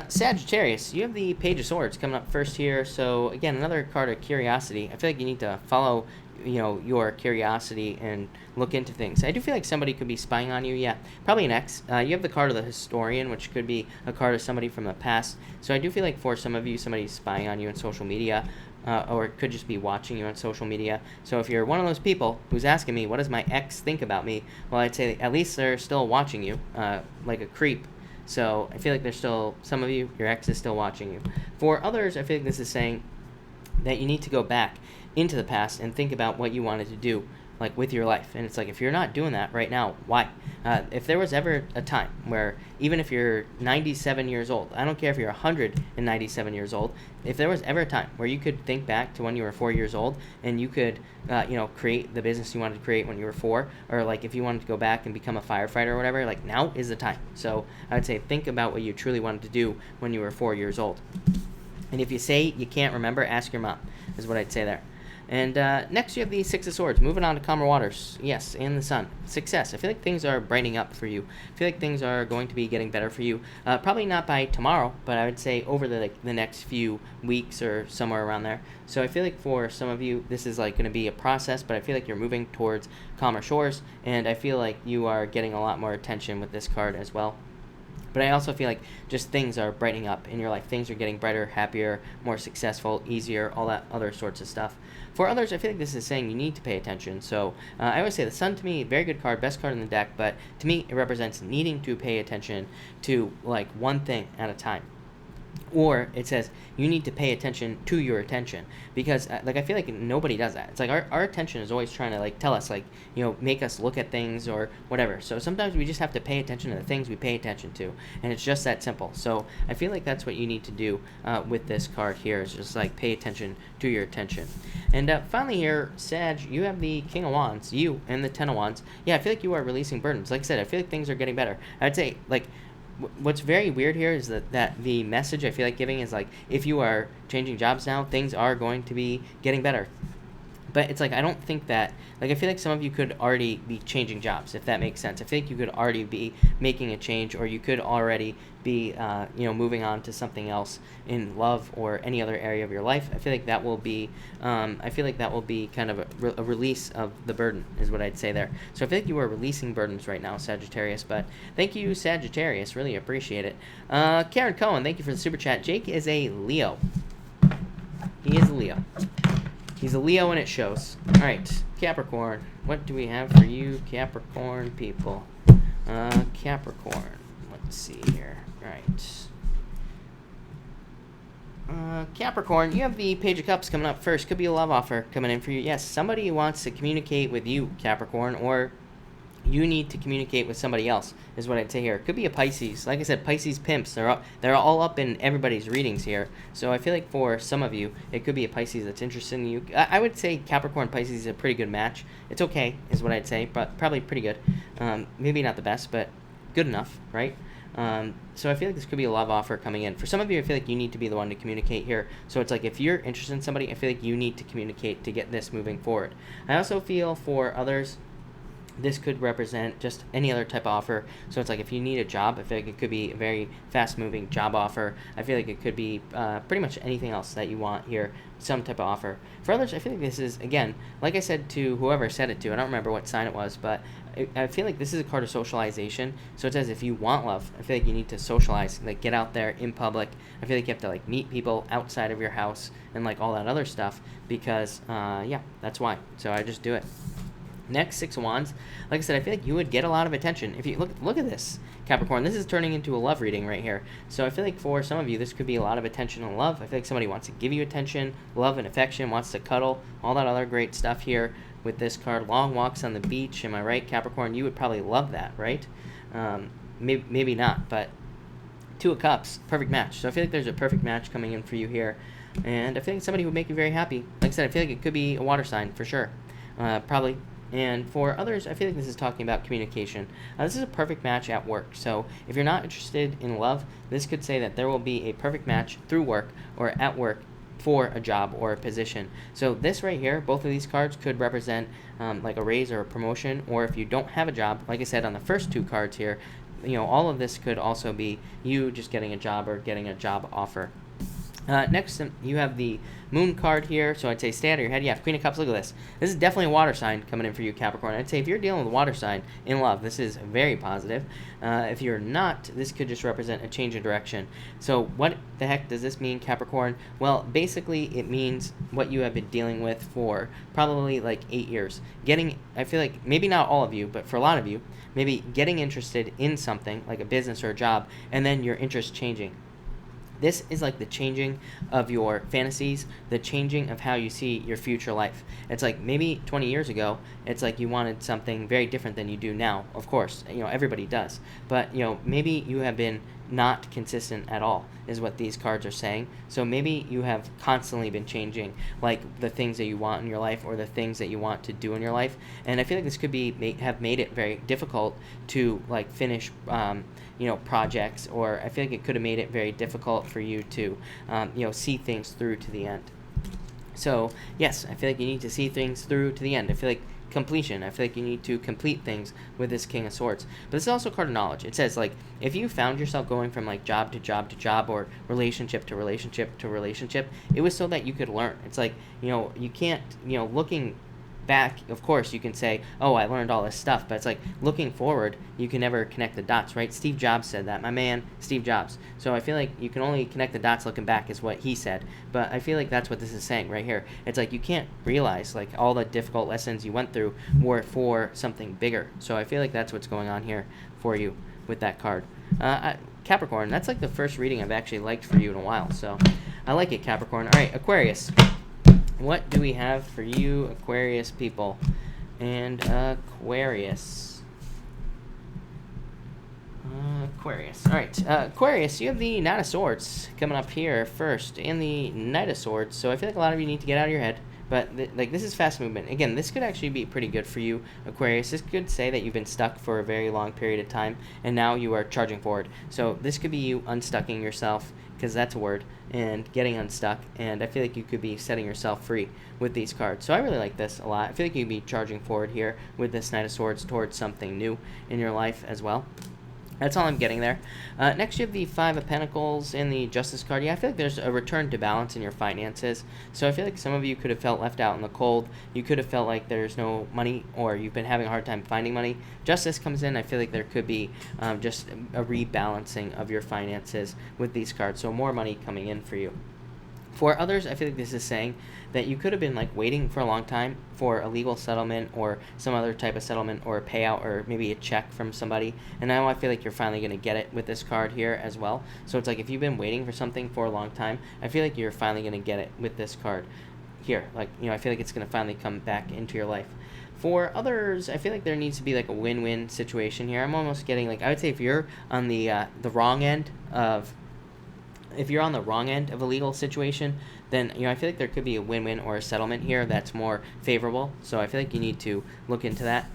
Sagittarius, you have the Page of Swords coming up first here. So again, another card of curiosity. I feel like you need to follow your curiosity and look into things. I do feel like somebody could be spying on you. Yeah, probably an ex. You have the card of the Historian, which could be a card of somebody from the past. So I do feel like for some of you, somebody's spying on you on social media, or it could just be watching you on social media. So if you're one of those people who's asking me, what does my ex think about me? Well, I'd say at least they're still watching you, like a creep. So I feel like there's still, some of you, your ex is still watching you. For others, I feel like this is saying that you need to go back into the past and think about what you wanted to do, like with your life. And it's like, if you're not doing that right now, why? If there was ever a time where, even if you're 97 years old, I don't care if you're 197 years old, if there was ever a time where you could think back to when you were 4 years old and you could, create the business you wanted to create when you were 4, or like if you wanted to go back and become a firefighter or whatever, like now is the time. So I would say think about what you truly wanted to do when you were 4 years old. And if you say you can't remember, ask your mom, is what I'd say there. And next you have the Six of Swords, moving on to calmer waters. Yes, and the Sun. Success. I feel like things are brightening up for you. I feel like things are going to be getting better for you. Probably not by tomorrow, but I would say over the next few weeks or somewhere around there. So I feel like for some of you, this is like going to be a process, but I feel like you're moving towards calmer shores, and I feel like you are getting a lot more attention with this card as well. But I also feel like just things are brightening up in your life. Things are getting brighter, happier, more successful, easier, all that other sorts of stuff. For others, I feel like this is saying you need to pay attention. So I always say the Sun, to me, very good card, best card in the deck, but to me, it represents needing to pay attention to like one thing at a time. Or it says you need to pay attention to your attention, because I feel like nobody does that. It's like our attention is always trying to like tell us, like, make us look at things or whatever. So sometimes we just have to pay attention to the things we pay attention to, and it's just that simple. So I feel like that's what you need to do with this card here, is just like pay attention to your attention. And finally here, Sag, you have the King of Wands, you and the Ten of Wands. Yeah, I feel like you are releasing burdens. Like I said, I feel like things are getting better. I'd say like, what's very weird here is that the message I feel like giving is like, if you are changing jobs now, things are going to be getting better. But it's like, I don't think that, like, I feel like some of you could already be changing jobs, if that makes sense. I feel like you could already be making a change, or you could already be, moving on to something else in love or any other area of your life. I feel like that will be, kind of a release of the burden, is what I'd say there. So I feel like you are releasing burdens right now, Sagittarius. But thank you, Sagittarius. Really appreciate it. Karen Cohen, thank you for the super chat. Jake is a Leo. He is a Leo. He's a Leo and it shows. All right, Capricorn. What do we have for you, Capricorn people? Capricorn. Let's see here. Right. Capricorn, you have the Page of Cups coming up first. Could be a love offer coming in for you. Yes, somebody wants to communicate with you, Capricorn, or you need to communicate with somebody else, is what I'd say here. Could be a Pisces. Like I said, Pisces pimps. They're all up in everybody's readings here. So I feel like for some of you, it could be a Pisces that's interested in you. I would say Capricorn Pisces is a pretty good match. It's okay, is what I'd say, but probably pretty good. Maybe not the best, but good enough, right? So I feel like this could be a love offer coming in. For some of you, I feel like you need to be the one to communicate here. So it's like if you're interested in somebody, I feel like you need to communicate to get this moving forward. I also feel for others, this could represent just any other type of offer. So it's like if you need a job, I feel like it could be a very fast-moving job offer. I feel like it could be pretty much anything else that you want here, some type of offer. For others, I feel like this is, again, like I said to whoever said it to, I don't remember what sign it was, but I feel like this is a card of socialization. So it says if you want love, I feel like you need to socialize, like get out there in public. I feel like you have to like meet people outside of your house and like all that other stuff because, yeah, that's why. So I just do it. Next, Six of Wands. Like I said, I feel like you would get a lot of attention. If you look at this, Capricorn, this is turning into a love reading right here. So I feel like for some of you, this could be a lot of attention and love. I feel like somebody wants to give you attention, love and affection, wants to cuddle, all that other great stuff here with this card. Long walks on the beach, am I right, Capricorn? You would probably love that, right? Maybe not, but Two of Cups, perfect match. So I feel like there's a perfect match coming in for you here. And I feel like somebody would make you very happy. Like I said, I feel like it could be a water sign for sure. Probably. And for others, I feel like this is talking about communication. This is a perfect match at work. So if you're not interested in love, this could say that there will be a perfect match through work or at work for a job or a position. So this right here, both of these cards could represent like a raise or a promotion, or if you don't have a job, like I said on the first two cards here, you know, all of this could also be you just getting a job or getting a job offer. Next, you have the Moon card here, so I'd say stay out of your head. Yeah, Queen of Cups, look at this. This is definitely a water sign coming in for you, Capricorn. I'd say if you're dealing with a water sign in love, this is very positive. If you're not, this could just represent a change in direction. So what the heck does this mean, Capricorn? Well, basically, it means what you have been dealing with for probably like 8 years. I feel like, maybe not all of you, but for a lot of you, maybe getting interested in something, like a business or a job, and then your interest changing. This is like the changing of your fantasies, the changing of how you see your future life. It's like maybe 20 years ago, it's like you wanted something very different than you do now. Of course, you know, everybody does. But, you know, maybe you have been not consistent at all, is what these cards are saying. So maybe you have constantly been changing, like the things that you want in your life or the things that you want to do in your life. And I feel like this could have made it very difficult to like finish you know, projects, or I feel like it could have made it very difficult for you to, you know, see things through to the end. So, yes, I feel like you need to see things through to the end. I feel like completion. I feel like you need to complete things with this King of Swords. But this is also a card of knowledge. It says, like, if you found yourself going from, like, job to job to job or relationship to relationship to relationship, it was so that you could learn. It's like, you know, you can't, you know, looking back, of course, you can say, oh, I learned all this stuff, but it's like looking forward, you can never connect the dots, right? Steve Jobs said that, my man, Steve Jobs. So I feel like you can only connect the dots looking back is what he said, but I feel like that's what this is saying right here. It's like you can't realize like all the difficult lessons you went through were for something bigger. So I feel like that's what's going on here for you with that card. Capricorn, that's like the first reading I've actually liked for you in a while, so I like it, Capricorn. All right, Aquarius. What do we have for you, Aquarius people? And Aquarius. Aquarius. All right, Aquarius, you have the Knight of Swords coming up here first, and the Knight of Swords. So I feel like a lot of you need to get out of your head. But like this is fast movement. Again, this could actually be pretty good for you, Aquarius. This could say that you've been stuck for a very long period of time, and now you are charging forward. So this could be you unstucking yourself, because that's a word, and getting unstuck. And I feel like you could be setting yourself free with these cards. So I really like this a lot. I feel like you could be charging forward here with this Knight of Swords towards something new in your life as well. That's all I'm getting there. Next, you have the Five of Pentacles and the Justice card. Yeah, I feel like there's a return to balance in your finances. So I feel like some of you could have felt left out in the cold. You could have felt like there's no money, or you've been having a hard time finding money. Justice comes in. I feel like there could be just a rebalancing of your finances with these cards. So more money coming in for you. For others, I feel like this is saying that you could have been like waiting for a long time for a legal settlement or some other type of settlement or a payout or maybe a check from somebody. And now I feel like you're finally going to get it with this card here as well. So it's like if you've been waiting for something for a long time, I feel like you're finally going to get it with this card here. Like, I feel like it's going to finally come back into your life. For others, I feel like there needs to be like a win-win situation here. I'm almost getting like, I would say if you're on the wrong end of a legal situation, then I feel like there could be a win-win or a settlement here that's more favorable. So I feel like you need to look into that.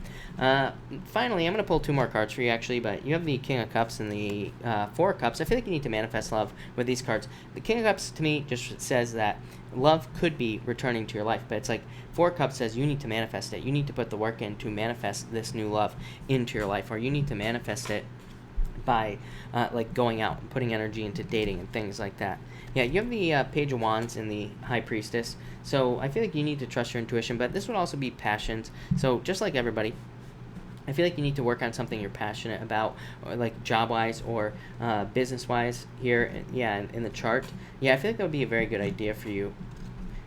Finally, I'm going to pull 2 more cards for you actually, but you have the King of Cups and the 4 of Cups. I feel like you need to manifest love with these cards. The King of Cups to me just says that love could be returning to your life, but it's like 4 of Cups says you need to manifest it. You need to put the work in to manifest this new love into your life, or you need to manifest it by like going out and putting energy into dating and things like that. Yeah, you have the Page of Wands and the High Priestess. So I feel like you need to trust your intuition, but this would also be passions. So just like everybody, I feel like you need to work on something you're passionate about, or like job-wise or business-wise here. Yeah, in the chart. Yeah, I feel like that would be a very good idea for you,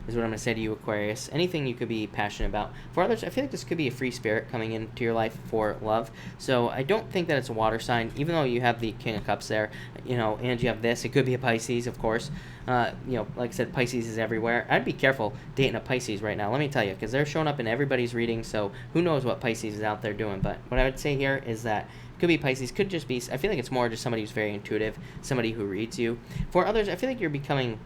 is what I'm going to say to you, Aquarius. Anything you could be passionate about. For others, I feel like this could be a free spirit coming into your life for love. So I don't think that it's a water sign, even though you have the King of Cups there, and you have this. It could be a Pisces, of course. Like I said, Pisces is everywhere. I'd be careful dating a Pisces right now, let me tell you, because they're showing up in everybody's reading, so who knows what Pisces is out there doing. But what I would say here is that could be Pisces, could just be, I feel like it's more just somebody who's very intuitive, somebody who reads you. For others, I feel like you're becoming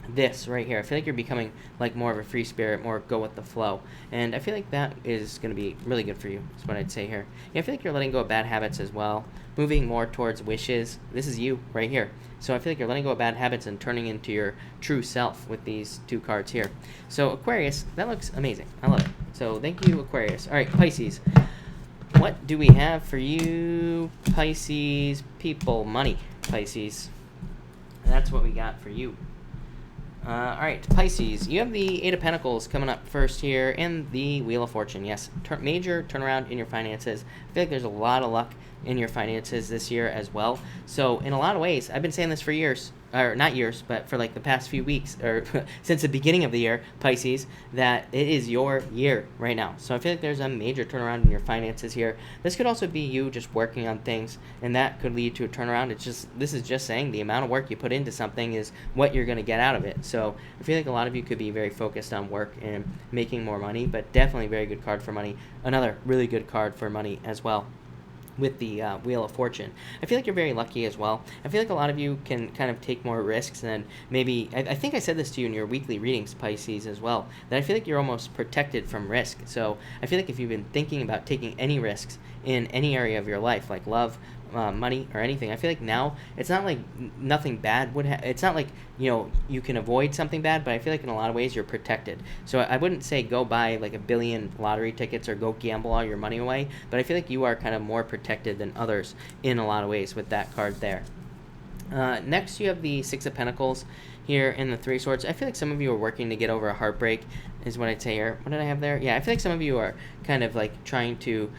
this right here. I feel like you're becoming like more of a free spirit, more go with the flow, and I feel like that is going to be really good for you, is what I'd say here. Yeah, I feel like you're letting go of bad habits as well, moving more towards wishes. This is you right here. So I feel like you're letting go of bad habits and turning into your true self with these 2 cards here. So Aquarius, that looks amazing. I love it. So thank you, Aquarius. All right, Pisces, what do we have for you, Pisces people? Money, Pisces. That's what we got for you. Alright, Pisces, you have the 8 of Pentacles coming up first here, and the Wheel of Fortune. Yes, major turnaround in your finances. I feel like there's a lot of luck in your finances this year as well. So in a lot of ways, I've been saying this for years, or not years, but for like the past few weeks, or since the beginning of the year, Pisces, that it is your year right now. So I feel like there's a major turnaround in your finances here. This could also be you just working on things, and that could lead to a turnaround. This is just saying the amount of work you put into something is what you're going to get out of it. So I feel like a lot of you could be very focused on work and making more money, but definitely a very good card for money. Another really good card for money as well, with the Wheel of Fortune. I feel like you're very lucky as well. I feel like a lot of you can kind of take more risks, and maybe, I think I said this to you in your weekly readings, Pisces, as well, that I feel like you're almost protected from risk. So I feel like if you've been thinking about taking any risks in any area of your life, like love, money, or anything, I feel like now it's not like nothing bad would it's not like you can avoid something bad, but I feel like in a lot of ways you're protected. So I wouldn't say go buy like 1 billion lottery tickets or go gamble all your money away, but I feel like you are kind of more protected than others in a lot of ways with that card there. Next, you have the 6 of Pentacles here in the 3 of Swords. I feel like some of you are working to get over a heartbreak, is what I'd say here. What did I have there? Yeah, I feel like some of you are kind of like trying to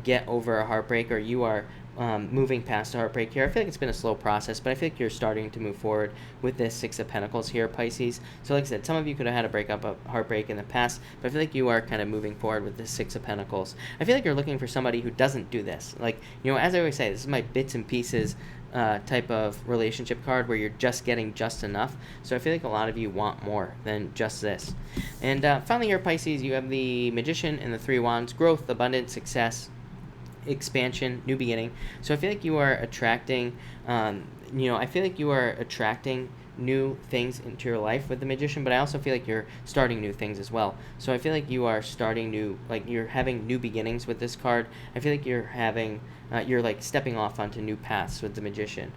get over a heartbreak, or you are moving past a heartbreak here. I feel like it's been a slow process, but I feel like you're starting to move forward with this 6 of Pentacles here, Pisces. So like I said, some of you could have had a breakup, a heartbreak in the past, but I feel like you are kind of moving forward with this 6 of Pentacles. I feel like you're looking for somebody who doesn't do this. Like, as I always say, this is my bits and pieces type of relationship card where you're just getting just enough. So I feel like a lot of you want more than just this. And finally here, Pisces, you have the Magician and the 3 Wands, growth, abundance, success, expansion, new beginning. So I feel like you are attracting, I feel like you are attracting new things into your life with the Magician, but I also feel like you're starting new things as well. So I feel like you are starting new, like you're having new beginnings with this card. I feel like you're having, you're like stepping off onto new paths with the Magician.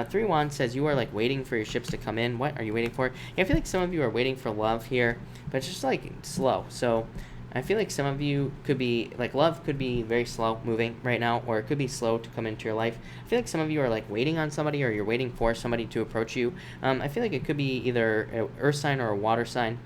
3 Wands says you are like waiting for your ships to come in. What are you waiting for? Yeah, I feel like some of you are waiting for love here, but it's just like slow. So I feel like some of you could be, like, love could be very slow moving right now, or it could be slow to come into your life. I feel like some of you are, like, waiting on somebody, or you're waiting for somebody to approach you. I feel like it could be either an earth sign or a water sign.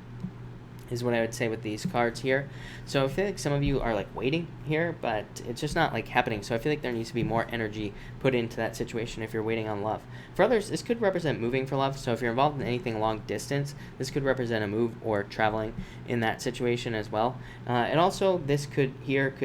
is what I would say with these cards here. So I feel like some of you are like waiting here, but it's just not like happening. So I feel like there needs to be more energy put into that situation if you're waiting on love. For others, this could represent moving for love. So if you're involved in anything long distance, this could represent a move or traveling in that situation as well. And also this could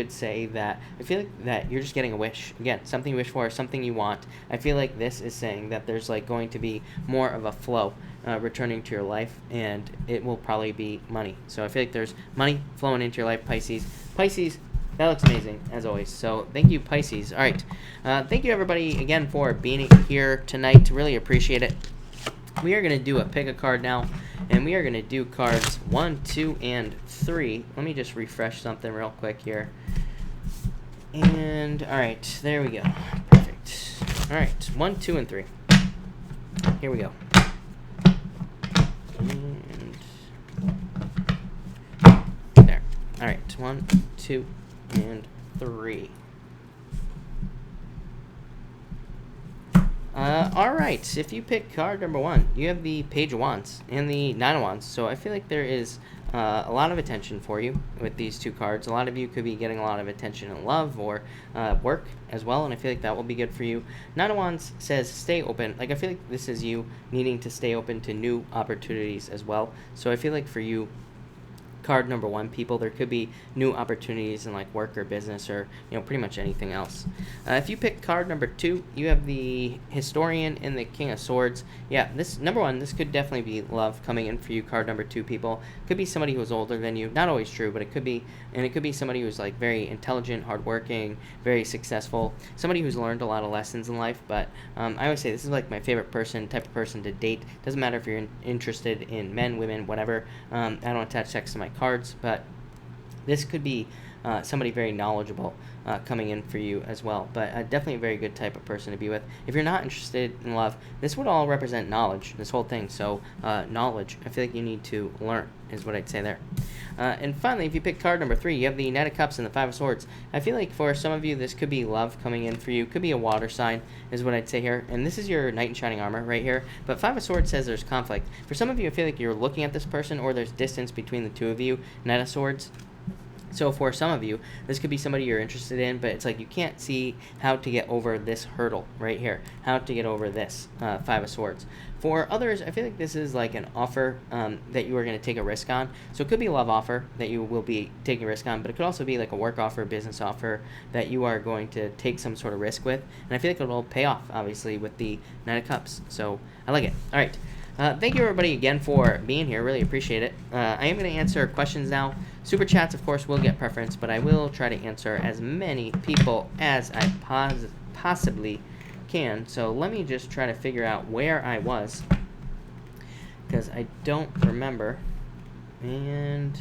say that I feel like that you're just getting a wish. Again, something you wish for, something you want. I feel like this is saying that there's like going to be more of a flow returning to your life, and it will probably be money. So I feel like there's money flowing into your life, Pisces. Pisces, that looks amazing, as always. So thank you, Pisces. All right. Thank you, everybody, again, for being here tonight. Really appreciate it. We are going to do a pick a card now, and we are going to do cards 1, 2, and 3. Let me just refresh something real quick here. And, all right, there we go. Perfect. All right, 1, 2, and 3. Here we go. And there. All right, 1, 2, and 3. All right, if you pick card number 1, you have the Page of Wands and the Nine of Wands. So I feel like there is a lot of attention for you with these two cards. A lot of you could be getting a lot of attention in love or work as well, and I feel like that will be good for you. Nine of Wands says stay open. Like, I feel like this is you needing to stay open to new opportunities as well. So I feel like for you, card number 1, people, there could be new opportunities in like work or business or pretty much anything else. If you pick card number 2, you have the Historian and the King of Swords. Yeah, this number 1, this could definitely be love coming in for you. Card number 2, people, could be somebody who's older than you. Not always true, but it could be, and it could be somebody who's like very intelligent, hardworking, very successful, somebody who's learned a lot of lessons in life. But I always say this is like my favorite type of person to date. Doesn't matter if you're interested in men, women, whatever. I don't attach sex to my cards, but this could be somebody very knowledgeable coming in for you as well, but definitely a very good type of person to be with. If you're not interested in love, this would all represent knowledge, this whole thing. So knowledge, I feel like you need to learn, is what I'd say there. And finally, if you pick card number 3, you have the Knight of Cups and the Five of Swords. I feel like for some of you, this could be love coming in for you. Could be a water sign, is what I'd say here. And this is your Knight in Shining Armor right here. But Five of Swords says there's conflict. For some of you, I feel like you're looking at this person, or there's distance between the two of you. Knight of Swords. So for some of you, this could be somebody you're interested in, but it's like you can't see how to get over this hurdle right here, how to get over this Five of Swords. For others, I feel like this is like an offer that you are going to take a risk on. So it could be a love offer that you will be taking a risk on, but it could also be like a work offer, business offer that you are going to take some sort of risk with. And I feel like it will pay off, obviously, with the Knight of Cups. So I like it. All right. Thank you, everybody, again for being here. Really appreciate it. I am going to answer questions now. Super chats, of course, will get preference, but I will try to answer as many people as I possibly can. So let me just try to figure out where I was, because I don't remember. And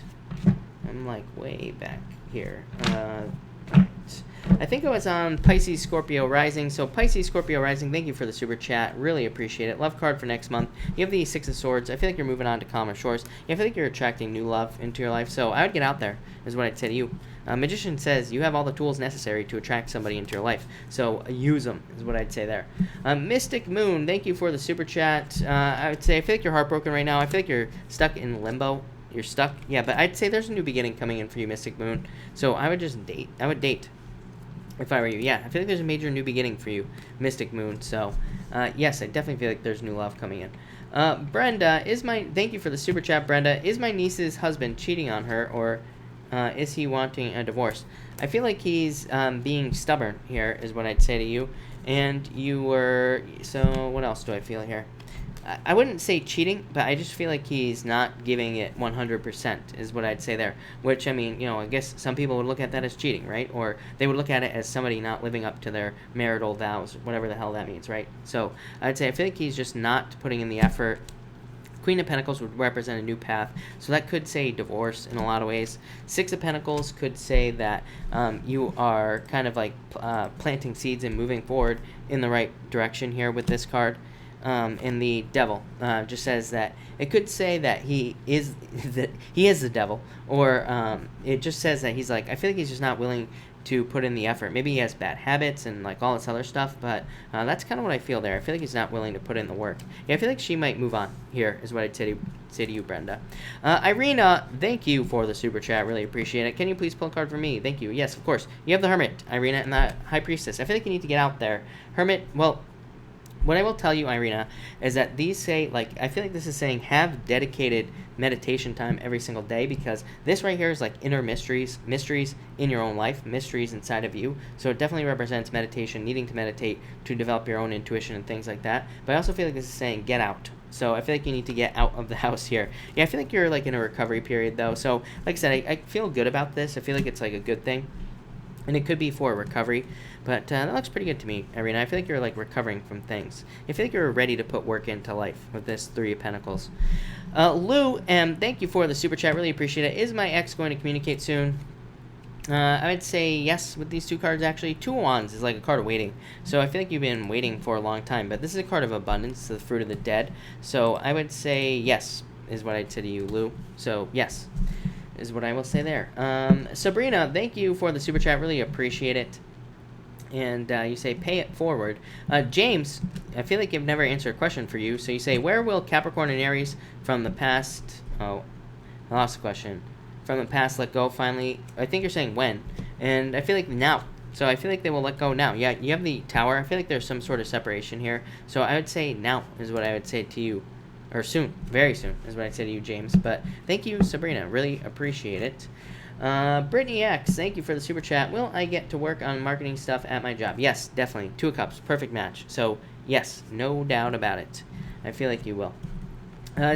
I'm like way back here. I think I was on Pisces, Scorpio rising. So Pisces, Scorpio rising, thank you for the super chat. Really appreciate it. Love card for next month. You have the Six of Swords. I feel like you're moving on to calmer shores. I feel like you're attracting new love into your life. So I would get out there, is what I'd say to you. Magician says you have all the tools necessary to attract somebody into your life. So use them, is what I'd say there. Mystic Moon, thank you for the super chat. I would say I feel like you're heartbroken right now. I feel like you're stuck in limbo. You're stuck. Yeah, but I'd say there's a new beginning coming in for you, Mystic Moon. So I would just date. I would date. If I were you, yeah, I feel like there's a major new beginning for you, Mystic Moon. So, yes, I definitely feel like there's new love coming in. Brenda, thank you for the super chat, Brenda. Is my niece's husband cheating on her, or is he wanting a divorce? I feel like he's being stubborn here, is what I'd say to you. And so what else do I feel here? I wouldn't say cheating, but I just feel like he's not giving it 100%, is what I'd say there. Which, I mean, I guess some people would look at that as cheating, right? Or they would look at it as somebody not living up to their marital vows, whatever the hell that means, right? So I'd say I feel like he's just not putting in the effort. Queen of Pentacles would represent a new path, so that could say divorce in a lot of ways. Six of Pentacles could say that you are kind of like planting seeds and moving forward in the right direction here with this card. And the Devil just says that it could say that he is the devil, or it just says that he's like, I feel like he's just not willing to put in the effort. Maybe he has bad habits and like all this other stuff, but that's kind of what I feel there. I feel like he's not willing to put in the work. Yeah, I feel like she might move on here, is what I'd say to you, Brenda. Irina, thank you for the super chat. Really appreciate it. Can you please pull a card for me? Thank you. Yes, of course. You have the Hermit, Irina, and the High Priestess. I feel like you need to get out there. Hermit, well, what I will tell you, Irina, is that these say, like, I feel like this is saying have dedicated meditation time every single day, because this right here is like inner mysteries in your own life, mysteries inside of you. So it definitely represents meditation, needing to meditate to develop your own intuition and things like that. But I also feel like this is saying get out. So I feel like you need to get out of the house here. Yeah, I feel like you're like in a recovery period though. So like I said, I feel good about this. I feel like it's like a good thing. And it could be for recovery, but that looks pretty good to me, Irina. I feel like you're like recovering from things. I feel like you're ready to put work into life with this Three of Pentacles. Lou, thank you for the super chat. Really appreciate it. Is my ex going to communicate soon? I would say yes with these two cards, actually. Two of Wands is like a card of waiting. So I feel like you've been waiting for a long time, but this is a card of abundance, the fruit of the dead. So I would say yes is what I'd say to you, Lou. So yes is what I will say there. Sabrina, thank you for the super chat. Really appreciate it. And you say, pay it forward. James, I feel like you've never answered a question for you. So you say, where will Capricorn and Aries from the past... Oh, I lost the question. From the past let go finally. I think you're saying when. And I feel like now. So I feel like they will let go now. Yeah, you have the Tower. I feel like there's some sort of separation here. So I would say now is what I would say to you. Or soon, very soon, is what I'd say to you, James. But thank you, Sabrina. Really appreciate it. Brittany X, thank you for the super chat. Will I get to work on marketing stuff at my job? Yes, definitely. Two of Cups, perfect match. So, yes, no doubt about it. I feel like you will.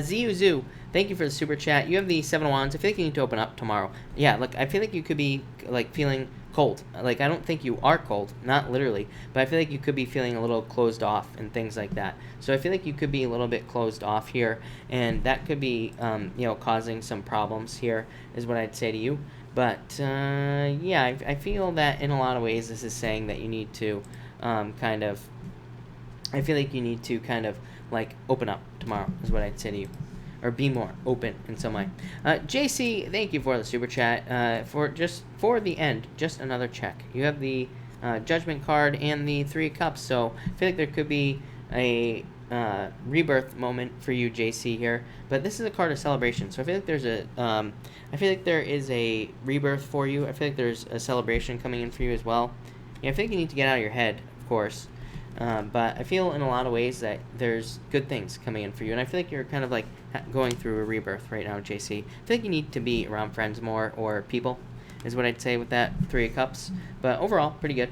Ziu, thank you for the super chat. You have the Seven of Wands. I feel like you need to open up tomorrow. Yeah, look, I feel like you could be, like, feeling cold. Like, I don't think you are cold, not literally, but I feel like you could be feeling a little closed off and things like that. So I feel like you could be a little bit closed off here, and that could be, causing some problems here, is what I'd say to you. But, yeah, I feel that in a lot of ways this is saying that you need to I feel like you need to kind of, like, open up tomorrow, is what I'd say to you. Or be more open in some way. JC, thank you for the super chat. For the end, just another check. You have the Judgment card and the Three of Cups, so I feel like there could be a rebirth moment for you, JC, here. But this is a card of celebration, so I feel like there is a rebirth for you. I feel like there's a celebration coming in for you as well. Yeah, I think you need to get out of your head, of course. But I feel in a lot of ways that there's good things coming in for you. And I feel like you're kind of like going through a rebirth right now, JC. I feel like you need to be around friends more or people is what I'd say with that Three of Cups. But overall, pretty good.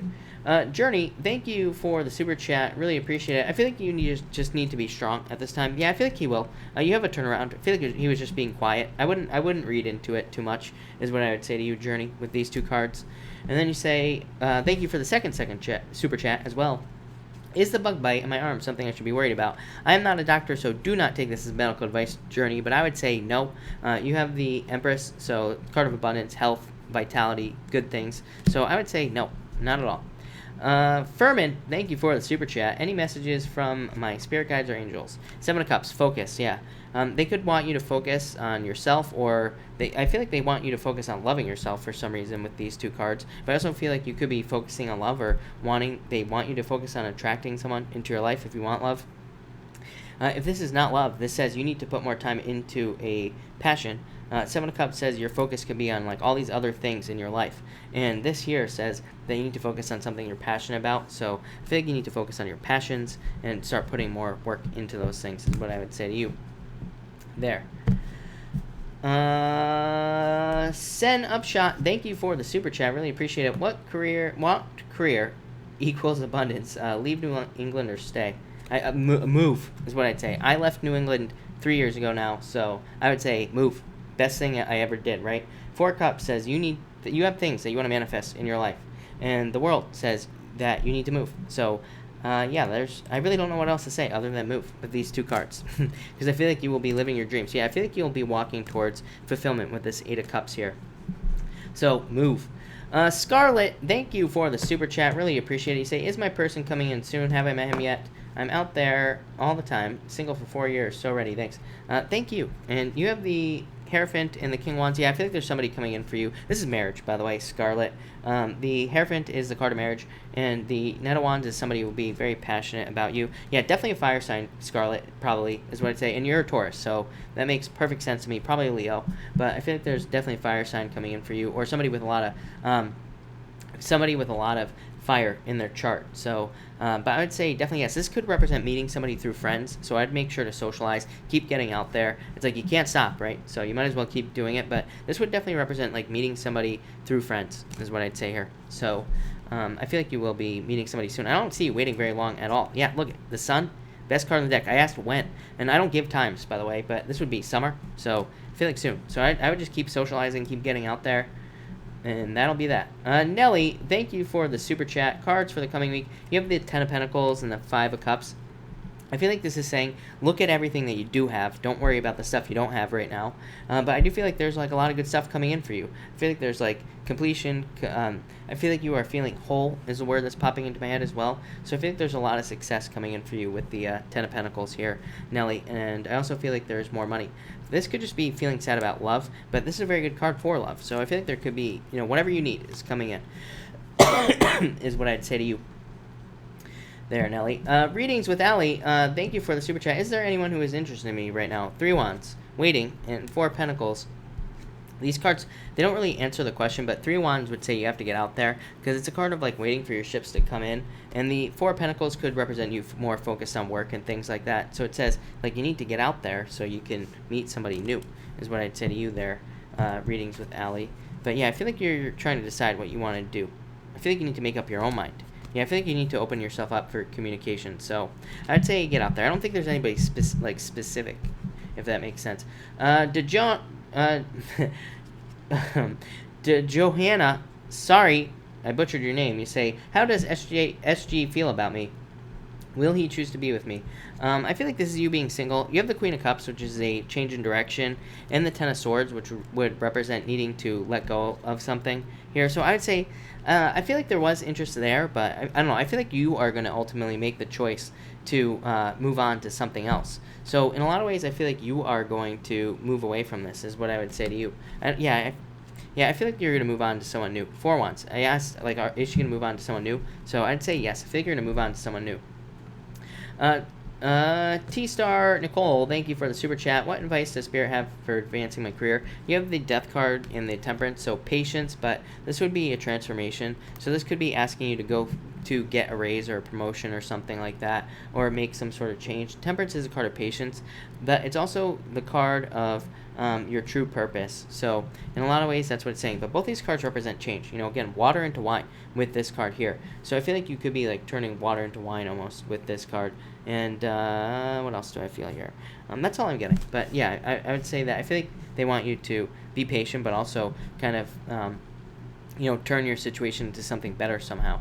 Journey, thank you for the super chat. Really appreciate it. I feel like you just need to be strong at this time. Yeah, I feel like he will. You have a turnaround. I feel like he was just being quiet. I wouldn't read into it too much is what I would say to you, Journey, with these two cards. And then you say, thank you for the second super chat as well. Is the bug bite in my arm something I should be worried about? I am not a doctor, so do not take this as medical advice, Journey, but I would say no. You have the Empress, so card of abundance, health, vitality, good things. So I would say no, not at all. Furman, thank you for the super chat. Any messages from my spirit guides or angels? Seven of Cups, focus, yeah. They could want you to focus on yourself, or I feel like they want you to focus on loving yourself for some reason with these two cards. But I also feel like you could be focusing on love, or they want you to focus on attracting someone into your life if you want love. If this is not love, this says you need to put more time into a passion. Seven of Cups says your focus could be on like all these other things in your life. And this here says that you need to focus on something you're passionate about. So I feel like you need to focus on your passions and start putting more work into those things is what I would say to you. There. Sen Upshot, thank you for the super chat. Really appreciate it. What career equals abundance? Leave New England or stay? Move is what I'd say. I left New England 3 years ago now, so I would say move. Best thing I ever did, right? Four Cups says you have things that you want to manifest in your life, and the world says that you need to move. So, yeah, I really don't know what else to say other than move with these two cards, because I feel like you will be living your dreams. Yeah, I feel like you'll be walking towards fulfillment with this Eight of Cups here. So move. Scarlett, thank you for the super chat. Really appreciate it. You say, is my person coming in soon? Have I met him yet? I'm out there all the time, single for 4 years, so ready, thanks. Thank you. And you have the Hierophant and the King of Wands. Yeah, I feel like there's somebody coming in for you. This is marriage, by the way, Scarlet. The Hierophant is the card of marriage, and the Knight of Wands is somebody who will be very passionate about you. Yeah, definitely a fire sign, Scarlet, probably, is what I'd say. And you're a Taurus, so that makes perfect sense to me. Probably a Leo, but I feel like there's definitely a fire sign coming in for you, or somebody with a lot of fire in their chart. So but I would say definitely yes, this could represent meeting somebody through friends, so I'd make sure to socialize, keep getting out there. It's like you can't stop, right? So you might as well keep doing it, but this would definitely represent like meeting somebody through friends is what I'd say here. So I feel like you will be meeting somebody soon. I don't see you waiting very long at all. Yeah, look, the Sun, best card in the deck. I asked when, and I don't give times, by the way, but this would be summer, so I feel like soon. So I would just keep socializing, keep getting out there. And that'll be that. Nelly, thank you for the super chat. Cards for the coming week. You have the 10 of Pentacles and the 5 of Cups. I feel like this is saying, look at everything that you do have. Don't worry about the stuff you don't have right now. But I do feel like there's like a lot of good stuff coming in for you. I feel like there's like completion. I feel like you are feeling whole is a word that's popping into my head as well. So I feel like there's a lot of success coming in for you with the 10 of Pentacles here, Nelly. And I also feel like there's more money. This could just be feeling sad about love, but this is a very good card for love. So I feel like there could be, whatever you need is coming in, is what I'd say to you there, Nelly. Readings with Allie. Thank you for the super chat. Is there anyone who is interested in me right now? 3 Wands, waiting, and 4 Pentacles. These cards, they don't really answer the question, but 3 Wands would say you have to get out there, because it's a card of like waiting for your ships to come in, and the 4 Pentacles could represent you more focused on work and things like that. So it says like you need to get out there so you can meet somebody new, is what I'd say to you there. Readings with Allie. But yeah, I feel like you're trying to decide what you want to do. I feel like you need to make up your own mind. Yeah, I feel like you need to open yourself up for communication. So I'd say get out there. I don't think there's anybody specific, if that makes sense. Johanna, sorry, I butchered your name. You say, how does SG feel about me? Will he choose to be with me? I feel like this is you being single. You have the Queen of Cups, which is a change in direction, and the Ten of Swords, which would represent needing to let go of something here. So I would say, I feel like there was interest there, but I don't know. I feel like you are going to ultimately make the choice to move on to something else. So in a lot of ways, I feel like you are going to move away from this, is what I would say to you. I feel like you're going to move on to someone new. 4 Wands. I asked, like, is she going to move on to someone new? So I'd say yes. I feel like you're going to move on to someone new. T-Star Nicole, thank you for the super chat. What advice does Spirit have for advancing my career? You have the Death card and the Temperance, so patience, but this would be a transformation. So this could be asking you to go to get a raise or a promotion or something like that, or make some sort of change. Temperance is a card of patience, but it's also the card of your true purpose. So in a lot of ways, that's what it's saying. But both these cards represent change. Again, water into wine with this card here. So I feel like you could be like turning water into wine almost with this card. And what else do I feel here? That's all I'm getting. But yeah, I would say that I feel like they want you to be patient, but also kind of turn your situation into something better somehow.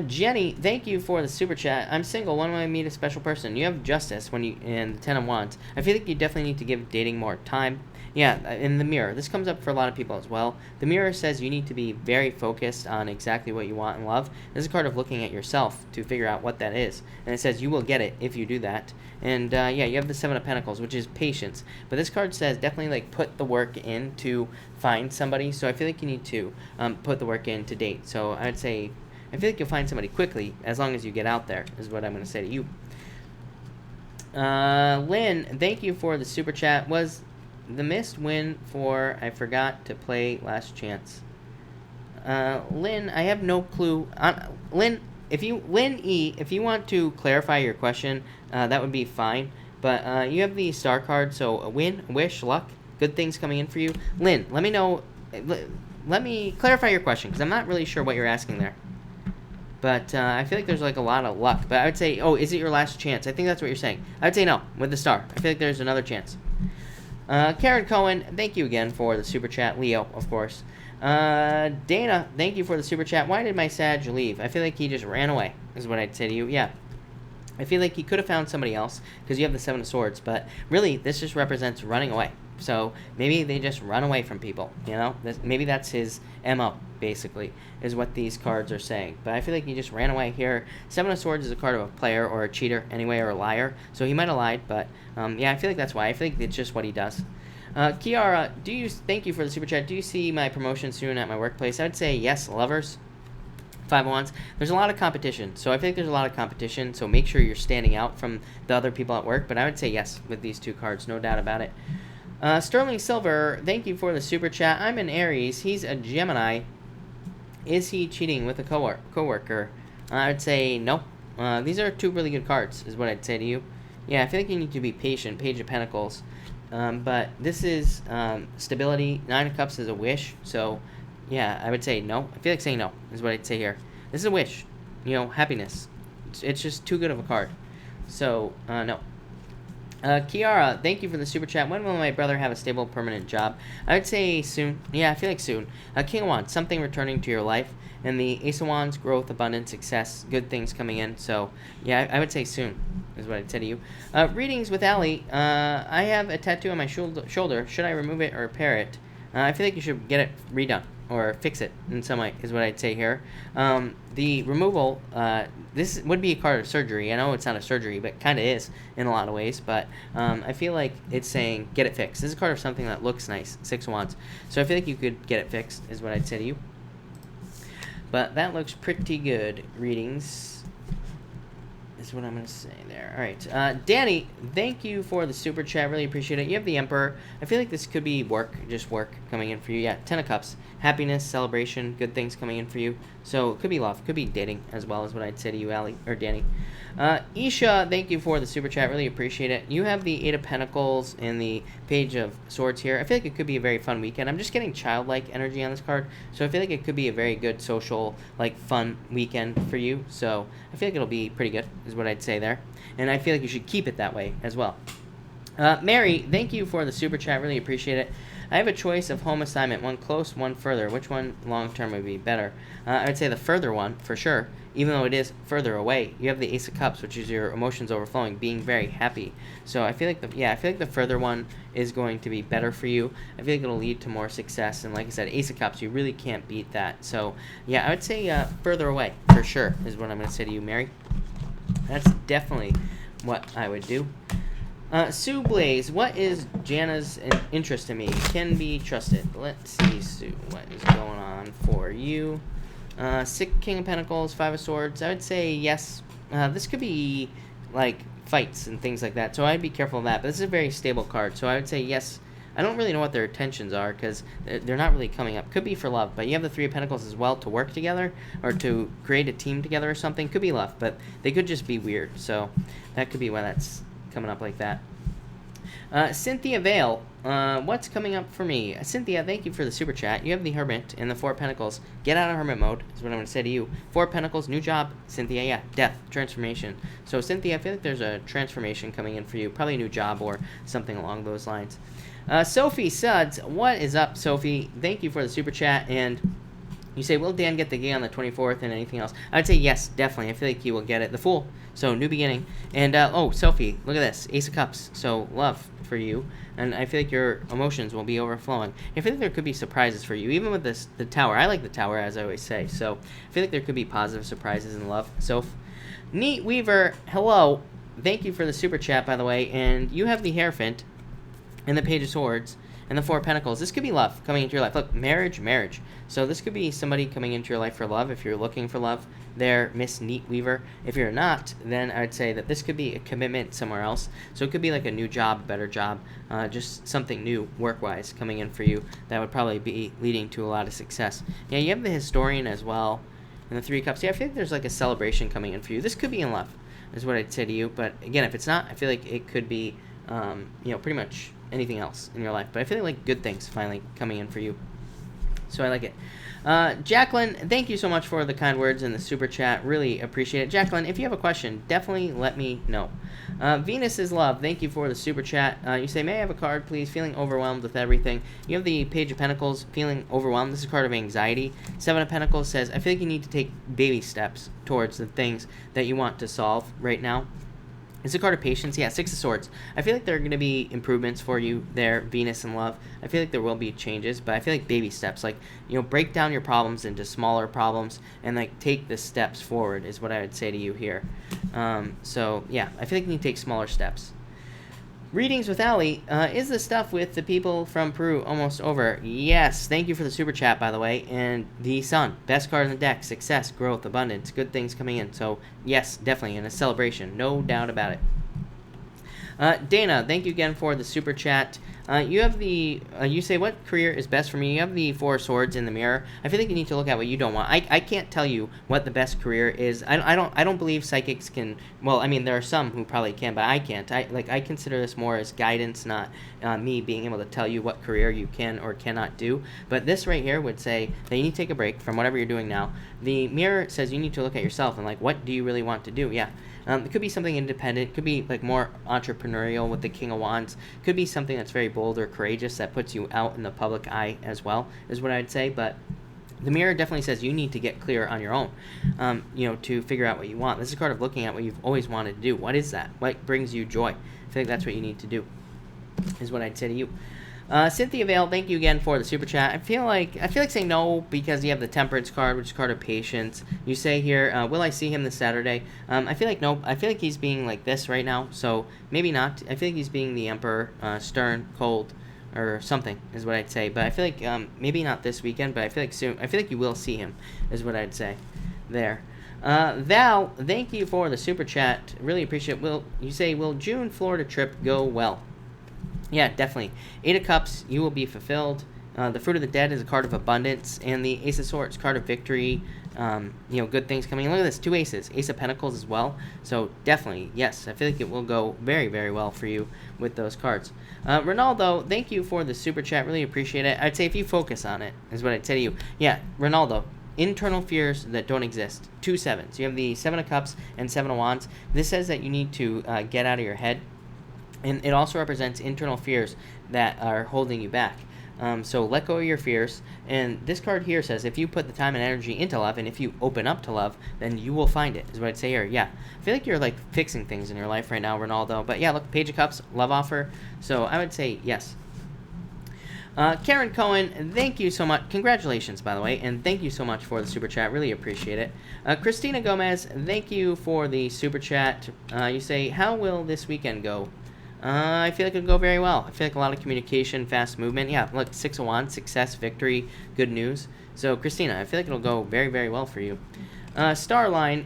Jenny, thank you for the super chat. I'm single. When will I meet a special person? You have Justice and the 10 of Wands. I feel like you definitely need to give dating more time. Yeah, in the Mirror. This comes up for a lot of people as well. The Mirror says you need to be very focused on exactly what you want in love. This is a card of looking at yourself to figure out what that is. And it says you will get it if you do that. And you have the 7 of Pentacles, which is patience. But this card says definitely like put the work in to find somebody. So I feel like you need to put the work in to date. So I would say I feel like you'll find somebody quickly as long as you get out there, is what I'm going to say to you. Lynn, thank you for the super chat. Was the missed win for I forgot to play last chance? Lynn, I have no clue. Lynn, if you want to clarify your question, that would be fine. But you have the star card, so a win, wish, luck, good things coming in for you. Lynn, let me know. Let me clarify your question, because I'm not really sure what you're asking there. But I feel like there's like a lot of luck. But I would say, is it your last chance? I think that's what you're saying. I would say no, with the star. I feel like there's another chance. Karen Cohen, thank you again for the super chat. Leo, of course. Dana, thank you for the super chat. Why did my Sag leave? I feel like he just ran away, is what I'd say to you. Yeah. I feel like he could have found somebody else, because you have the 7 of Swords. But really, this just represents running away. So maybe they just run away from people, maybe that's his MO, basically, is what these cards are saying. But I feel like he just ran away here. 7 of Swords is a card of a player or a cheater anyway, or a liar. So he might have lied, but I feel like that's why. I feel like it's just what he does. Kiara, thank you for the super chat. Do you see my promotion soon at my workplace? I would say yes, lovers. 5 of Wands. There's a lot of competition, so I think there's a lot of competition, so make sure you're standing out from the other people at work, but I would say yes with these 2 cards, no doubt about it. Sterling Silver, thank you for the super chat. I'm an Aries. He's a Gemini. Is he cheating with a coworker? I would say no. These are 2 really good cards, is what I'd say to you. Yeah, I feel like you need to be patient. Page of Pentacles. But this is stability. 9 of Cups is a wish. So, yeah, I would say no. I feel like saying no is what I'd say here. This is a wish. You know, happiness. It's just too good of a card. So, no. Kiara, thank you for the super chat. When will my brother have a stable, permanent job? I would say soon. Yeah, I feel like soon. King of Wands, something returning to your life. And the Ace of Wands, growth, abundance, success, good things coming in. So, yeah, I would say soon is what I'd say to you. Readings with Allie. I have a tattoo on my shoulder. Should I remove it or repair it? I feel like you should get it redone or fix it in some way is what I'd say here. The removal, this would be a card of surgery. I know it's not a surgery, but kind of is in a lot of ways. But I feel like it's saying get it fixed. This is a card of something that looks nice, 6 of Wands. So I feel like you could get it fixed is what I'd say to you. But that looks pretty good. Readings is what I'm going to say there. All right. Danny, thank you for the super chat. Really appreciate it. You have the Emperor. I feel like this could be just work coming in for you. Yeah, 10 of Cups. Happiness, celebration, good things coming in for you. So it could be love. Could be dating as well, is what I'd say to you, Allie, or Danny. Isha, thank you for the super chat. Really appreciate it. You have the 8 of Pentacles and the Page of Swords here. I feel like it could be a very fun weekend. I'm just getting childlike energy on this card, so I feel like it could be a very good social, like, fun weekend for you. So I feel like it'll be pretty good, is what I'd say there. And I feel like you should keep it that way as well. Mary, thank you for the super chat. Really appreciate it. I have a choice of home assignment, one close, one further. Which one long-term would be better? I would say the further one, for sure, even though it is further away. You have the Ace of Cups, which is your emotions overflowing, being very happy. So I feel like the further one is going to be better for you. I feel like it'll lead to more success. And like I said, Ace of Cups, you really can't beat that. So, yeah, I would say further away, for sure, is what I'm going to say to you, Mary. That's definitely what I would do. Sue Blaze, what is Jana's interest in me? Can be trusted. Let's see, Sue, what is going on for you? King of Pentacles, 5 of Swords. I would say yes. This could be, like, fights and things like that, so I'd be careful of that. But this is a very stable card, so I would say yes. I don't really know what their intentions are, because they're not really coming up. Could be for love, but you have the 3 of Pentacles as well to work together, or to create a team together or something. Could be love, but they could just be weird, so that could be why that's coming up like that. Cynthia Vale, what's coming up for me? Cynthia, thank you for the super chat. You have the Hermit and the 4 of Pentacles. Get out of Hermit mode is what I'm going to say to you. 4 of Pentacles, new job. Cynthia, yeah, death, transformation. So Cynthia, I feel like there's a transformation coming in for you. Probably a new job or something along those lines. Sophie Suds, what is up, Sophie? Thank you for the super chat. And you say, will Dan get the gig on the 24th and anything else? I would say yes, definitely. I feel like he will get it. The Fool. So, new beginning. And, oh, Sophie, look at this. Ace of Cups. So, love for you. And I feel like your emotions will be overflowing. I feel like there could be surprises for you. Even with the Tower. I like the Tower, as I always say. So, I feel like there could be positive surprises in love. So, Neat Weaver, hello. Thank you for the super chat, by the way. And you have the Hierophant and the Page of Swords and the 4 of Pentacles. This could be love coming into your life. Look, marriage. So this could be somebody coming into your life for love if you're looking for love there, Miss Neat Weaver. If you're not, then I'd say that this could be a commitment somewhere else. So it could be like a new job, a better job, just something new work-wise coming in for you that would probably be leading to a lot of success. Yeah, you have the Historian as well and the 3 of Cups. Yeah, I feel like there's like a celebration coming in for you. This could be in love is what I'd say to you. But again, if it's not, I feel like it could be, pretty much anything else in your life. But I feel like good things finally coming in for you. So I like it. Jacqueline, thank you so much for the kind words and the super chat. Really appreciate it. Jacqueline, if you have a question, definitely let me know. Venus is Love, thank you for the super chat. You say, may I have a card, please? Feeling overwhelmed with everything. You have the Page of Pentacles, feeling overwhelmed. This is a card of anxiety. 7 of Pentacles says, I feel like you need to take baby steps towards the things that you want to solve right now. It's a card of patience. Yeah, 6 of Swords. I feel like there are going to be improvements for you there, Venus and Love. I feel like there will be changes, but I feel like baby steps. Like, break down your problems into smaller problems and, like, take the steps forward is what I would say to you here. So, yeah, I feel like you need to take smaller steps. Readings with Ali. Is the stuff with the people from Peru almost over? Yes. Thank you for the super chat, by the way. And the Sun. Best card in the deck. Success, growth, abundance, good things coming in. So, yes, definitely. And a celebration. No doubt about it. Dana, thank you again for the super chat. You have the, you say, what career is best for me? You have the Four of Swords in the mirror. I feel like you need to look at what you don't want. I can't tell you what the best career is. I don't believe psychics can, well, I mean, there are some who probably can, but I can't. I consider this more as guidance, not me being able to tell you what career you can or cannot do. But this right here would say that you need to take a break from whatever you're doing now. The mirror says you need to look at yourself and, like, what do you really want to do? Yeah. It could be something independent. It could be like more entrepreneurial with the King of Wands. It could be something that's very bold or courageous that puts you out in the public eye as well, is what I'd say. But the mirror definitely says you need to get clear on your own, to figure out what you want. This is a card of looking at what you've always wanted to do. What is that? What brings you joy? I feel like that's what you need to do, is what I'd say to you. Cynthia Vale, thank you again for the super chat. I feel like saying no because you have the Temperance card, which is card of patience. You say here, will I see him this Saturday? I feel like no. I feel like he's being like this right now, so maybe not. I feel like he's being the Emperor, stern, cold, or something is what I'd say. But I feel like maybe not this weekend, but I feel like soon. I feel like you will see him, is what I'd say. There. Val, thank you for the super chat. Really appreciate it. Will June Florida trip go well? Yeah, definitely. Eight of Cups, you will be fulfilled. The Fruit of the Dead is a card of abundance, and the Ace of Swords, card of victory. Good things coming. Look at this, 2 aces. Ace of Pentacles as well. So definitely, yes, I feel like it will go very, very well for you with those cards. Ronaldo, thank you for the super chat. Really appreciate it. I'd say if you focus on it, is what I'd say to you. Yeah, Ronaldo. Internal fears that don't exist. 2 sevens. You have the 7 of Cups and 7 of Wands. This says that you need to get out of your head. And it also represents internal fears that are holding you back. So let go of your fears. And this card here says if you put the time and energy into love, and if you open up to love, then you will find it, is what I'd say here. Yeah, I feel like you're like fixing things in your life right now, Ronaldo. But yeah, look, Page of Cups, love offer. So I would say yes. Karen Cohen, thank you so much. Congratulations, by the way, and thank you so much for the super chat. Really appreciate it. Christina Gomez, thank you for the super chat. You say, how will this weekend go? I feel like it'll go very well. I feel like a lot of communication, fast movement. Yeah, look, 6 of Wands, success, victory, good news. So, Christina, I feel like it'll go very, very well for you. Starline,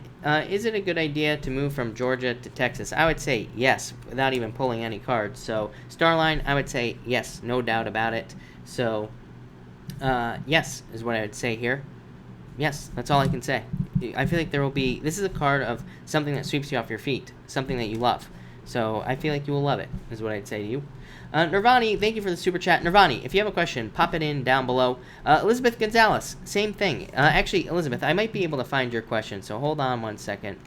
is it a good idea to move from Georgia to Texas? I would say yes, without even pulling any cards. So, Starline, I would say yes, no doubt about it. So, yes, is what I would say here. Yes, that's all I can say. I feel like there will be... This is a card of something that sweeps you off your feet, something that you love. So I feel like you will love it, is what I'd say to you. Nirvani, thank you for the super chat. Nirvani, if you have a question, pop it in down below. Elizabeth Gonzalez, same thing. Actually, Elizabeth, I might be able to find your question, so hold on one second.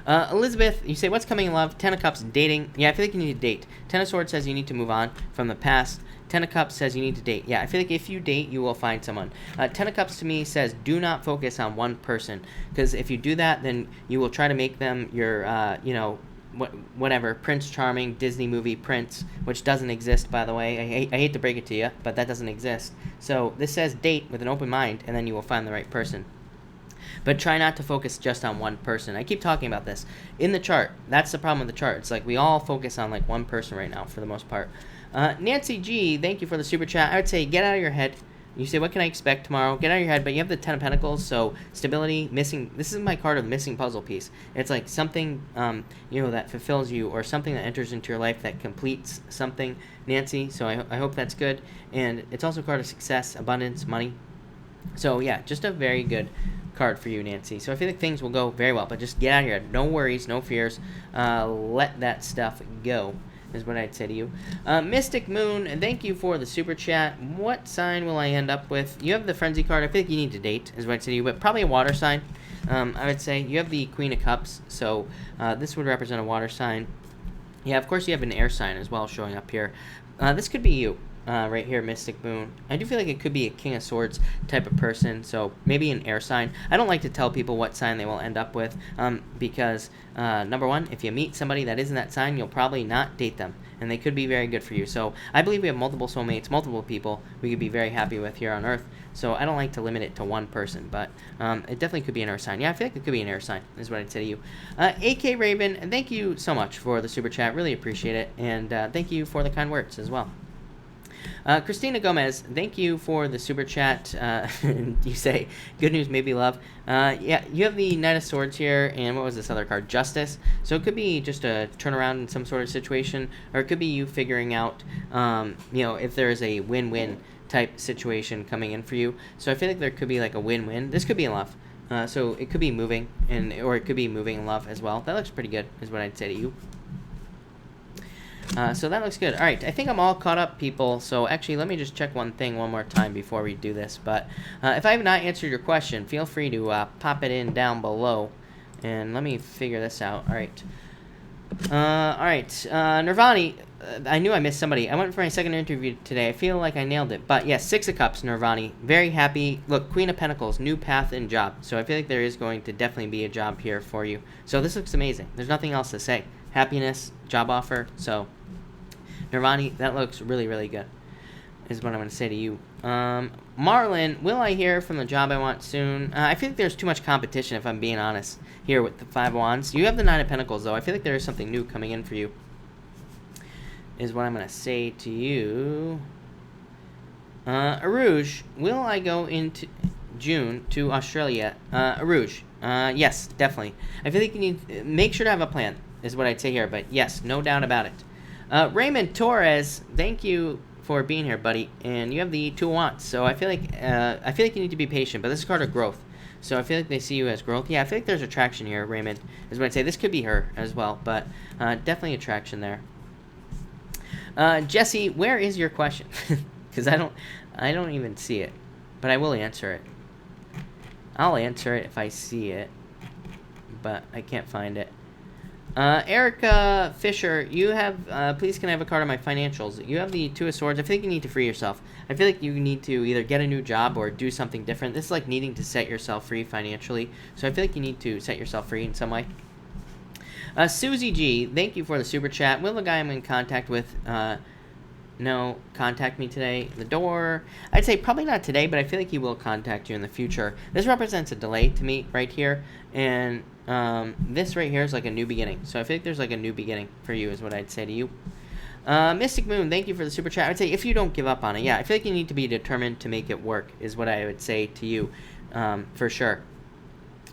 Elizabeth, you say, what's coming in love? 10 of Cups, dating. Yeah, I feel like you need to date. 10 of Swords says you need to move on from the past. 10 of Cups says you need to date. Yeah, I feel like if you date, you will find someone. 10 of Cups to me says do not focus on one person, because if you do that, then you will try to make them your, whatever, Prince Charming, Disney movie Prince, which doesn't exist, by the way. I hate to break it to you, but that doesn't exist. So this says date with an open mind, and then you will find the right person. But try not to focus just on one person. I keep talking about this. In the chart, that's the problem with the chart. It's like we all focus on like one person right now for the most part. Nancy G, thank you for the super chat. I would say get out of your head. You say, what can I expect tomorrow? Get out of your head, but you have the 10 of Pentacles, so stability, missing. This is my card of missing puzzle piece. It's like something, that fulfills you, or something that enters into your life that completes something, Nancy. So I hope that's good. And it's also a card of success, abundance, money. So yeah, just a very good card for you, Nancy. So I feel like things will go very well, but just get out of here. No worries, no fears. Let that stuff go, is what I'd say to you. Mystic Moon, thank you for the super chat. What sign will I end up with? You have the Frenzy card. I feel like you need to date, is what I'd say to you, but probably a water sign. I would say you have the Queen of Cups, so this would represent a water sign. Yeah, of course you have an air sign as well showing up here. This could be you. Right here, Mystic Moon. I do feel like it could be a King of Swords type of person, so maybe an air sign. I don't like to tell people what sign they will end up with, because, number one, if you meet somebody that isn't that sign, you'll probably not date them, and they could be very good for you. So I believe we have multiple soulmates, multiple people we could be very happy with here on Earth. So I don't like to limit it to one person, but it definitely could be an Earth sign. Yeah, I feel like it could be an Air sign, is what I'd say to you. AK Raven, thank you so much for the super chat. Really appreciate it, and thank you for the kind words as well. Christina Gomez, thank you for the super chat. You say, good news, maybe love. Yeah, you have the Knight of Swords here, and what was this other card? Justice. So it could be just a turnaround in some sort of situation, or it could be you figuring out, if there is a win-win type situation coming in for you. So I feel like there could be like a win-win. This could be in love. So it could be moving, or it could be moving in love as well. That looks pretty good, is what I'd say to you. So that looks good. All right, I think I'm all caught up, people. So actually, let me just check one thing one more time before we do this. But if I have not answered your question, feel free to pop it in down below. And let me figure this out. All right. Nirvani, I knew I missed somebody. I went for my second interview today. I feel like I nailed it. But yes, 6 of Cups, Nirvani. Very happy. Look, Queen of Pentacles, new path and job. So I feel like there is going to definitely be a job here for you. So this looks amazing. There's nothing else to say. Happiness, job offer. So Nirvani, that looks really, really good, is what I'm going to say to you. Marlon, will I hear from the job I want soon? I feel like there's too much competition, if I'm being honest, here with the 5 of Wands. You have the 9 of Pentacles, though. I feel like there is something new coming in for you, is what I'm going to say to you. Arouge, will I go into June to Australia? Arouge, yes, definitely. I feel like you need make sure to have a plan, is what I'd say here. But yes, no doubt about it. Raymond Torres, thank you for being here, buddy. And you have the 2 of Wands. So I feel like you need to be patient. But this is a card of growth. So I feel like they see you as growth. Yeah, I feel like there's attraction here, Raymond, is what I'd say. This could be her as well, but definitely attraction there. Jesse, where is your question? Because I don't even see it, but I will answer it. I'll answer it if I see it, but I can't find it. Erica Fisher, you have, please can I have a card on my financials? You have the 2 of Swords. I feel like you need to free yourself. I feel like you need to either get a new job or do something different. This is like needing to set yourself free financially. So I feel like you need to set yourself free in some way. Susie G, thank you for the super chat. Will the guy I'm in contact with, contact me today? The door. I'd say probably not today, but I feel like he will contact you in the future. This represents a delay to me right here. And this right here is like a new beginning. So I feel like there's like a new beginning for you, is what I'd say to you. Mystic Moon, thank you for the super chat. I'd say if you don't give up on it, yeah, I feel like you need to be determined to make it work, is what I would say to you, for sure.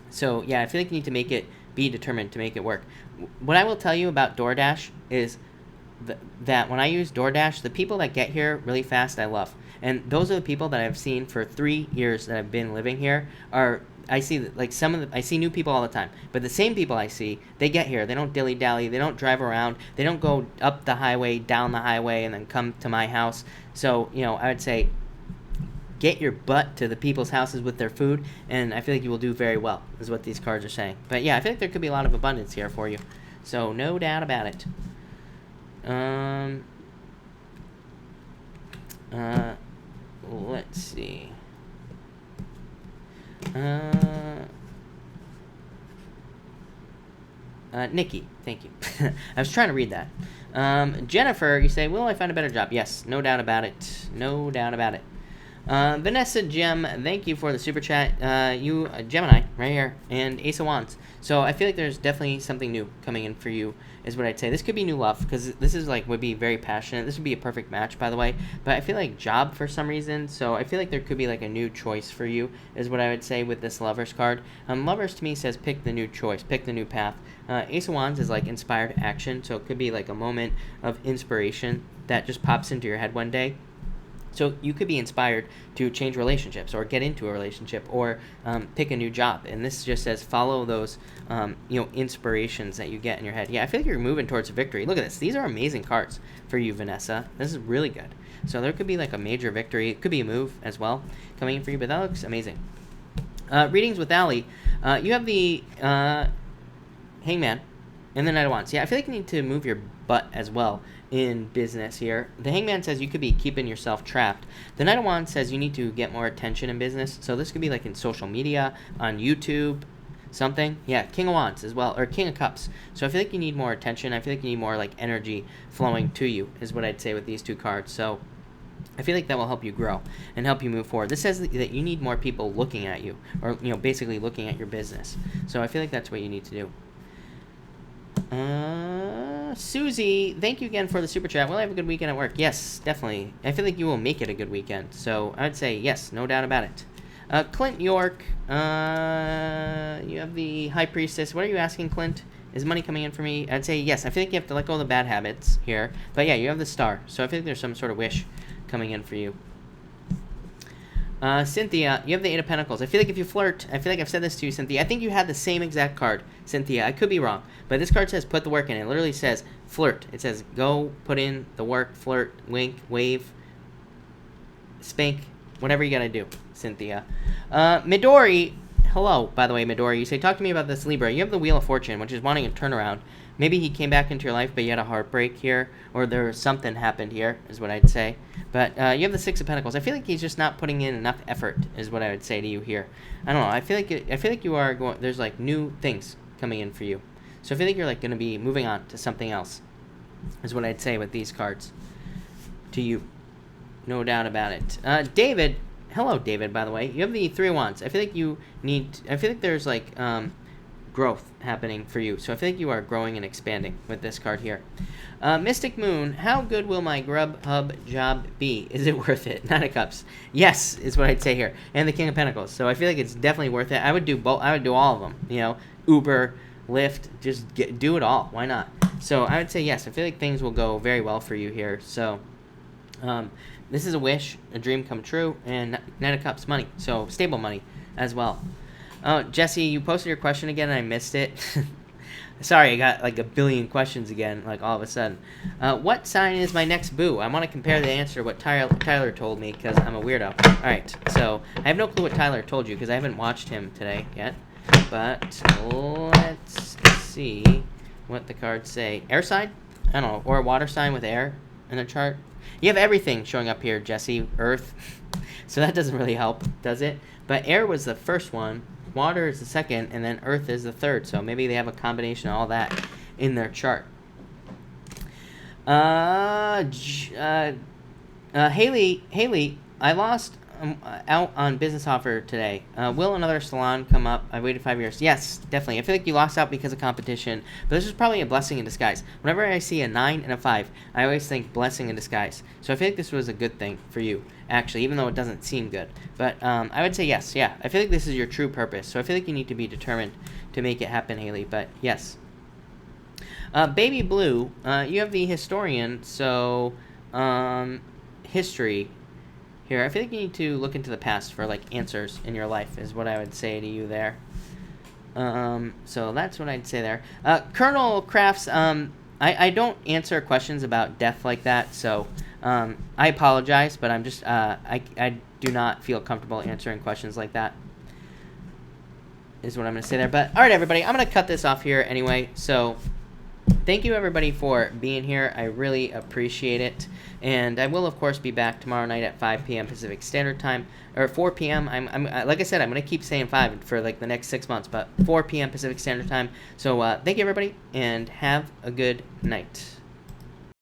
So yeah, I feel like you need to be determined to make it work. What I will tell you about DoorDash is that when I use DoorDash, the people that get here really fast, I love. And those are the people that I've seen for 3 years that I've been living here I see like I see new people all the time, but the same people I see, they get here, they don't dilly-dally, they don't drive around, they don't go up the highway, down the highway, and then come to my house. So, I would say get your butt to the people's houses with their food, and I feel like you will do very well, is what these cards are saying. But yeah, I feel like there could be a lot of abundance here for you. So no doubt about it. Let's see. Nikki, thank you. I was trying to read that. Jennifer, you say, will I find a better job? Yes, no doubt about it. No doubt about it. Vanessa Gem, thank you for the super chat. You, Gemini, right here, and Ace of Wands. So I feel like there's definitely something new coming in for you, is what I'd say. This could be new love, because this is like, would be very passionate. This would be a perfect match, by the way. But I feel like job for some reason, so I feel like there could be like a new choice for you, is what I would say with this Lovers card. Lovers to me says pick the new choice, pick the new path. Ace of Wands is like inspired action, so it could be like a moment of inspiration that just pops into your head one day. So you could be inspired to change relationships or get into a relationship or pick a new job. And this just says follow those, inspirations that you get in your head. Yeah, I feel like you're moving towards victory. Look at this. These are amazing cards for you, Vanessa. This is really good. So there could be like a major victory. It could be a move as well coming in for you, but that looks amazing. Readings with Allie. You have the Hangman and the Knight of Wands. Yeah, I feel like you need to move your butt as well in business here. The Hangman says you could be keeping yourself trapped. The Knight of Wands says you need to get more attention in business. So this could be like in social media, on YouTube. something. Yeah, King of Wands as well, or King of Cups. So I feel like you need more attention. I feel like you need more like energy flowing to you is what I'd say with these two cards. So I feel like that will help you grow and help you move forward. This says that you need more people looking at you, or basically looking at your business. So I feel like that's what you need to do. Susie, thank you again for the super chat. Will I have a good weekend at work? Yes, definitely. I feel like you will make it a good weekend. So I'd say yes, no doubt about it. Clint York, you have the High Priestess. What are you asking, Clint? Is money coming in for me? I'd say yes. I feel like you have to let go of the bad habits here. But yeah, you have the Star. So I feel like there's some sort of wish coming in for you. Cynthia, you have the Eight of Pentacles. I feel like if you flirt, I feel like I've said this to you, Cynthia. I think you had the same exact card, Cynthia. I could be wrong, but this card says put the work in. It literally says flirt. It says go put in the work, flirt, wink, wave, spank, whatever you gotta do, Cynthia. Midori, hello, by the way, Midori. You say, talk to me about this Libra. You have the Wheel of Fortune, which is wanting a turnaround. Maybe he came back into your life, but you had a heartbreak here, or there was something happened here, is what I'd say. But you have the Six of Pentacles. I feel like he's just not putting in enough effort, is what I would say to you here. I don't know. I feel like you are going. There's like new things coming in for you, so I feel like you're like going to be moving on to something else, is what I'd say with these cards to you. No doubt about it. David, hello, David. By the way, you have the Three of Wands. I feel like you need. I feel like there's like growth happening for you. So I feel like you are growing and expanding with this card here. Mystic Moon, how good will my Grubhub job be? Is it worth it? Nine of Cups. Yes, is what I'd say here. And the King of Pentacles. So I feel like it's definitely worth it. I would do both. I would do all of them. Uber, Lyft, just do it all. Why not? So I would say yes. I feel like things will go very well for you here. So this is a wish, a dream come true, and Nine of Cups, money. So stable money as well. Oh, Jesse, you posted your question again and I missed it. Sorry, I got like a billion questions again, like all of a sudden. What sign is my next boo? I want to compare the answer to what Tyler told me because I'm a weirdo. Alright, so I have no clue what Tyler told you because I haven't watched him today yet. But let's see what the cards say. Air sign? I don't know. Or a water sign with air in the chart. You have everything showing up here, Jesse. Earth. So that doesn't really help, does it? But air was the first one. Water is the second, and then Earth is the third. So maybe they have a combination of all that in their chart. Haley, I lost out on business offer today. Will another salon come up? I waited 5 years. Yes, definitely. I feel like you lost out because of competition, but this is probably a blessing in disguise. Whenever I see a 9 and a 5, I always think blessing in disguise. So I feel like this was a good thing for you, actually, even though it doesn't seem good. But I would say yes, yeah. I feel like this is your true purpose, so I feel like you need to be determined to make it happen, Haley, but yes. Baby Blue, you have the Historian, so history here. I feel like you need to look into the past for like answers in your life is what I would say to you there. So that's what I'd say there. Colonel Crafts, I don't answer questions about death like that, so I apologize, but I'm just I do not feel comfortable answering questions like that is what I'm going to say there. But all right, everybody, I'm going to cut this off here anyway. So thank you, everybody, for being here. I really appreciate it. And I will, of course, be back tomorrow night at 5 p.m. Pacific Standard Time, or 4 p.m. I'm like I said, I'm going to keep saying 5 for like the next 6 months, but 4 p.m. Pacific Standard Time. So thank you, everybody, and have a good night.